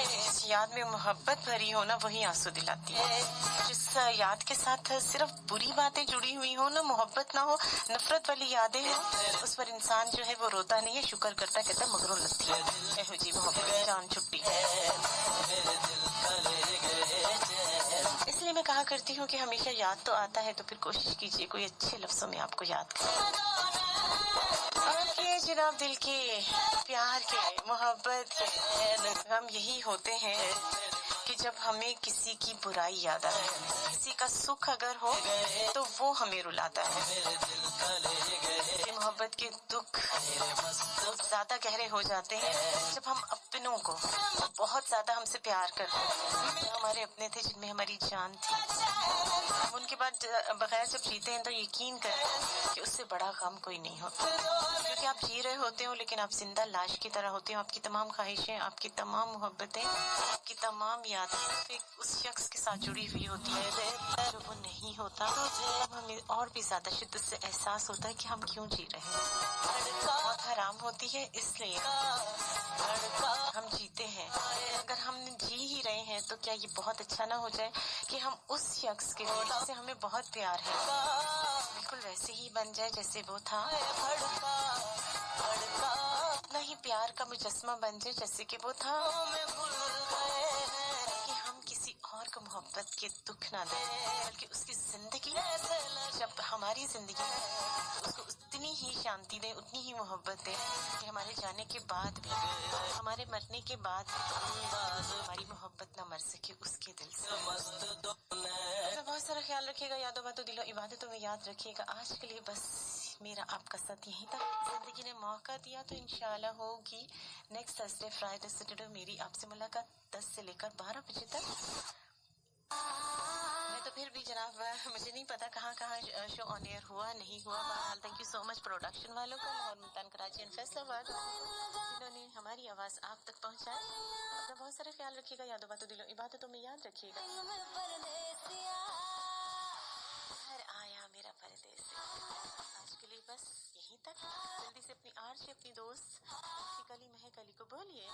जिस याद में मोहब्बत भरी हो ना वही आंसू दिलाती है। जिस याद के साथ सिर्फ बुरी बातें जुड़ी हुई हो ना, मोहब्बत ना हो, नफरत वाली यादें हो, उस पर इंसान जो है वो रोता नहीं है, शुक्र करता, कहता मगरू लगती है। एहो जी मोहब्बत जान छुट्टी। इसलिए मैं कहा करती हूँ कि हमेशा याद तो आता है तो फिर कोशिश कीजिए कोई अच्छे लफ्जों में आपको याद करें। जनाब दिल के, प्यार के, मोहब्बत के गम यही होते हैं कि जब हमें किसी की बुराई याद आए, किसी का सुख अगर हो तो वो हमें रुलाता है। मोहब्बत के दुख बहुत ज्यादा गहरे हो जाते हैं जब हम अपनों को बहुत ज्यादा हमसे प्यार करते हैं, जो हमारे अपने थे, जिनमें हमारी जान थी, हम उनके बाद बगैर जब जीते हैं तो यकीन करें कि उससे बड़ा गम कोई नहीं होता। क्योंकि आप जी रहे होते हो लेकिन आप जिंदा लाश की तरह होते हो। आपकी तमाम ख्वाहिशें, आपकी तमाम मोहब्बतें, आपकी तमाम यादें उस शख्स के साथ जुड़ी हुई होती है जो वो नहीं होता। तब हमें और भी ज्यादा शिद्दत से एहसास होता है कि हम क्यों जी रहे हैं। बहुत हराम होती है इसलिए हम जीते हैं। अगर हम जी ही रहे हैं तो क्या ये बहुत अच्छा ना हो जाए कि हम उस शख्स के लिए जिससे हमें बहुत प्यार है बिल्कुल वैसे ही बन जाए जैसे वो था, उतना ही प्यार का मुजस्मा बन जाए जैसे कि वो था, कि हम किसी और को मोहब्बत के दुख ना दें, बल्कि उसकी जिंदगी जब हमारी जिंदगी तो उसको उतनी ही शांति दें, उतनी ही मोहब्बत दें कि हमारे जाने के बाद भी, हमारे मरने के बाद हमारी मोहब्बत ना मर सके उसके दिल से। तो बहुत सारा ख्याल रखिएगा, यादों बातों दिलो इबादतों में याद रखिएगा। आज के लिए बस मेरा आपका साथ यहीं तक। जिंदगी ने मौका दिया तो इंशाल्लाह होगी नेक्स्ट थर्सडे, फ्राइडे, सैटरडे मेरी आपसे मुलाकात 10 से लेकर 12 बजे तक। मैं तो फिर भी जनाब मुझे नहीं पता कहाँ शो ऑन एयर हुआ नहीं हुआ। बहरहाल thank you so much production वालों को, लाहौर, मुल्तान, कराची एंड फैसलाबाद, जिन्होंने हमारी आवाज आप तक पहुँचाए। अपना बहुत सारा ख्याल रखिएगा, यादों बातों दिलो इबादतों में याद रखिएगा। आया मेरा परदेसी। आज के लिए बस यहीं तक। जल्दी से अपनी आर्च, अपनी दोस्त, अपनी कली महक अली को बोलिए।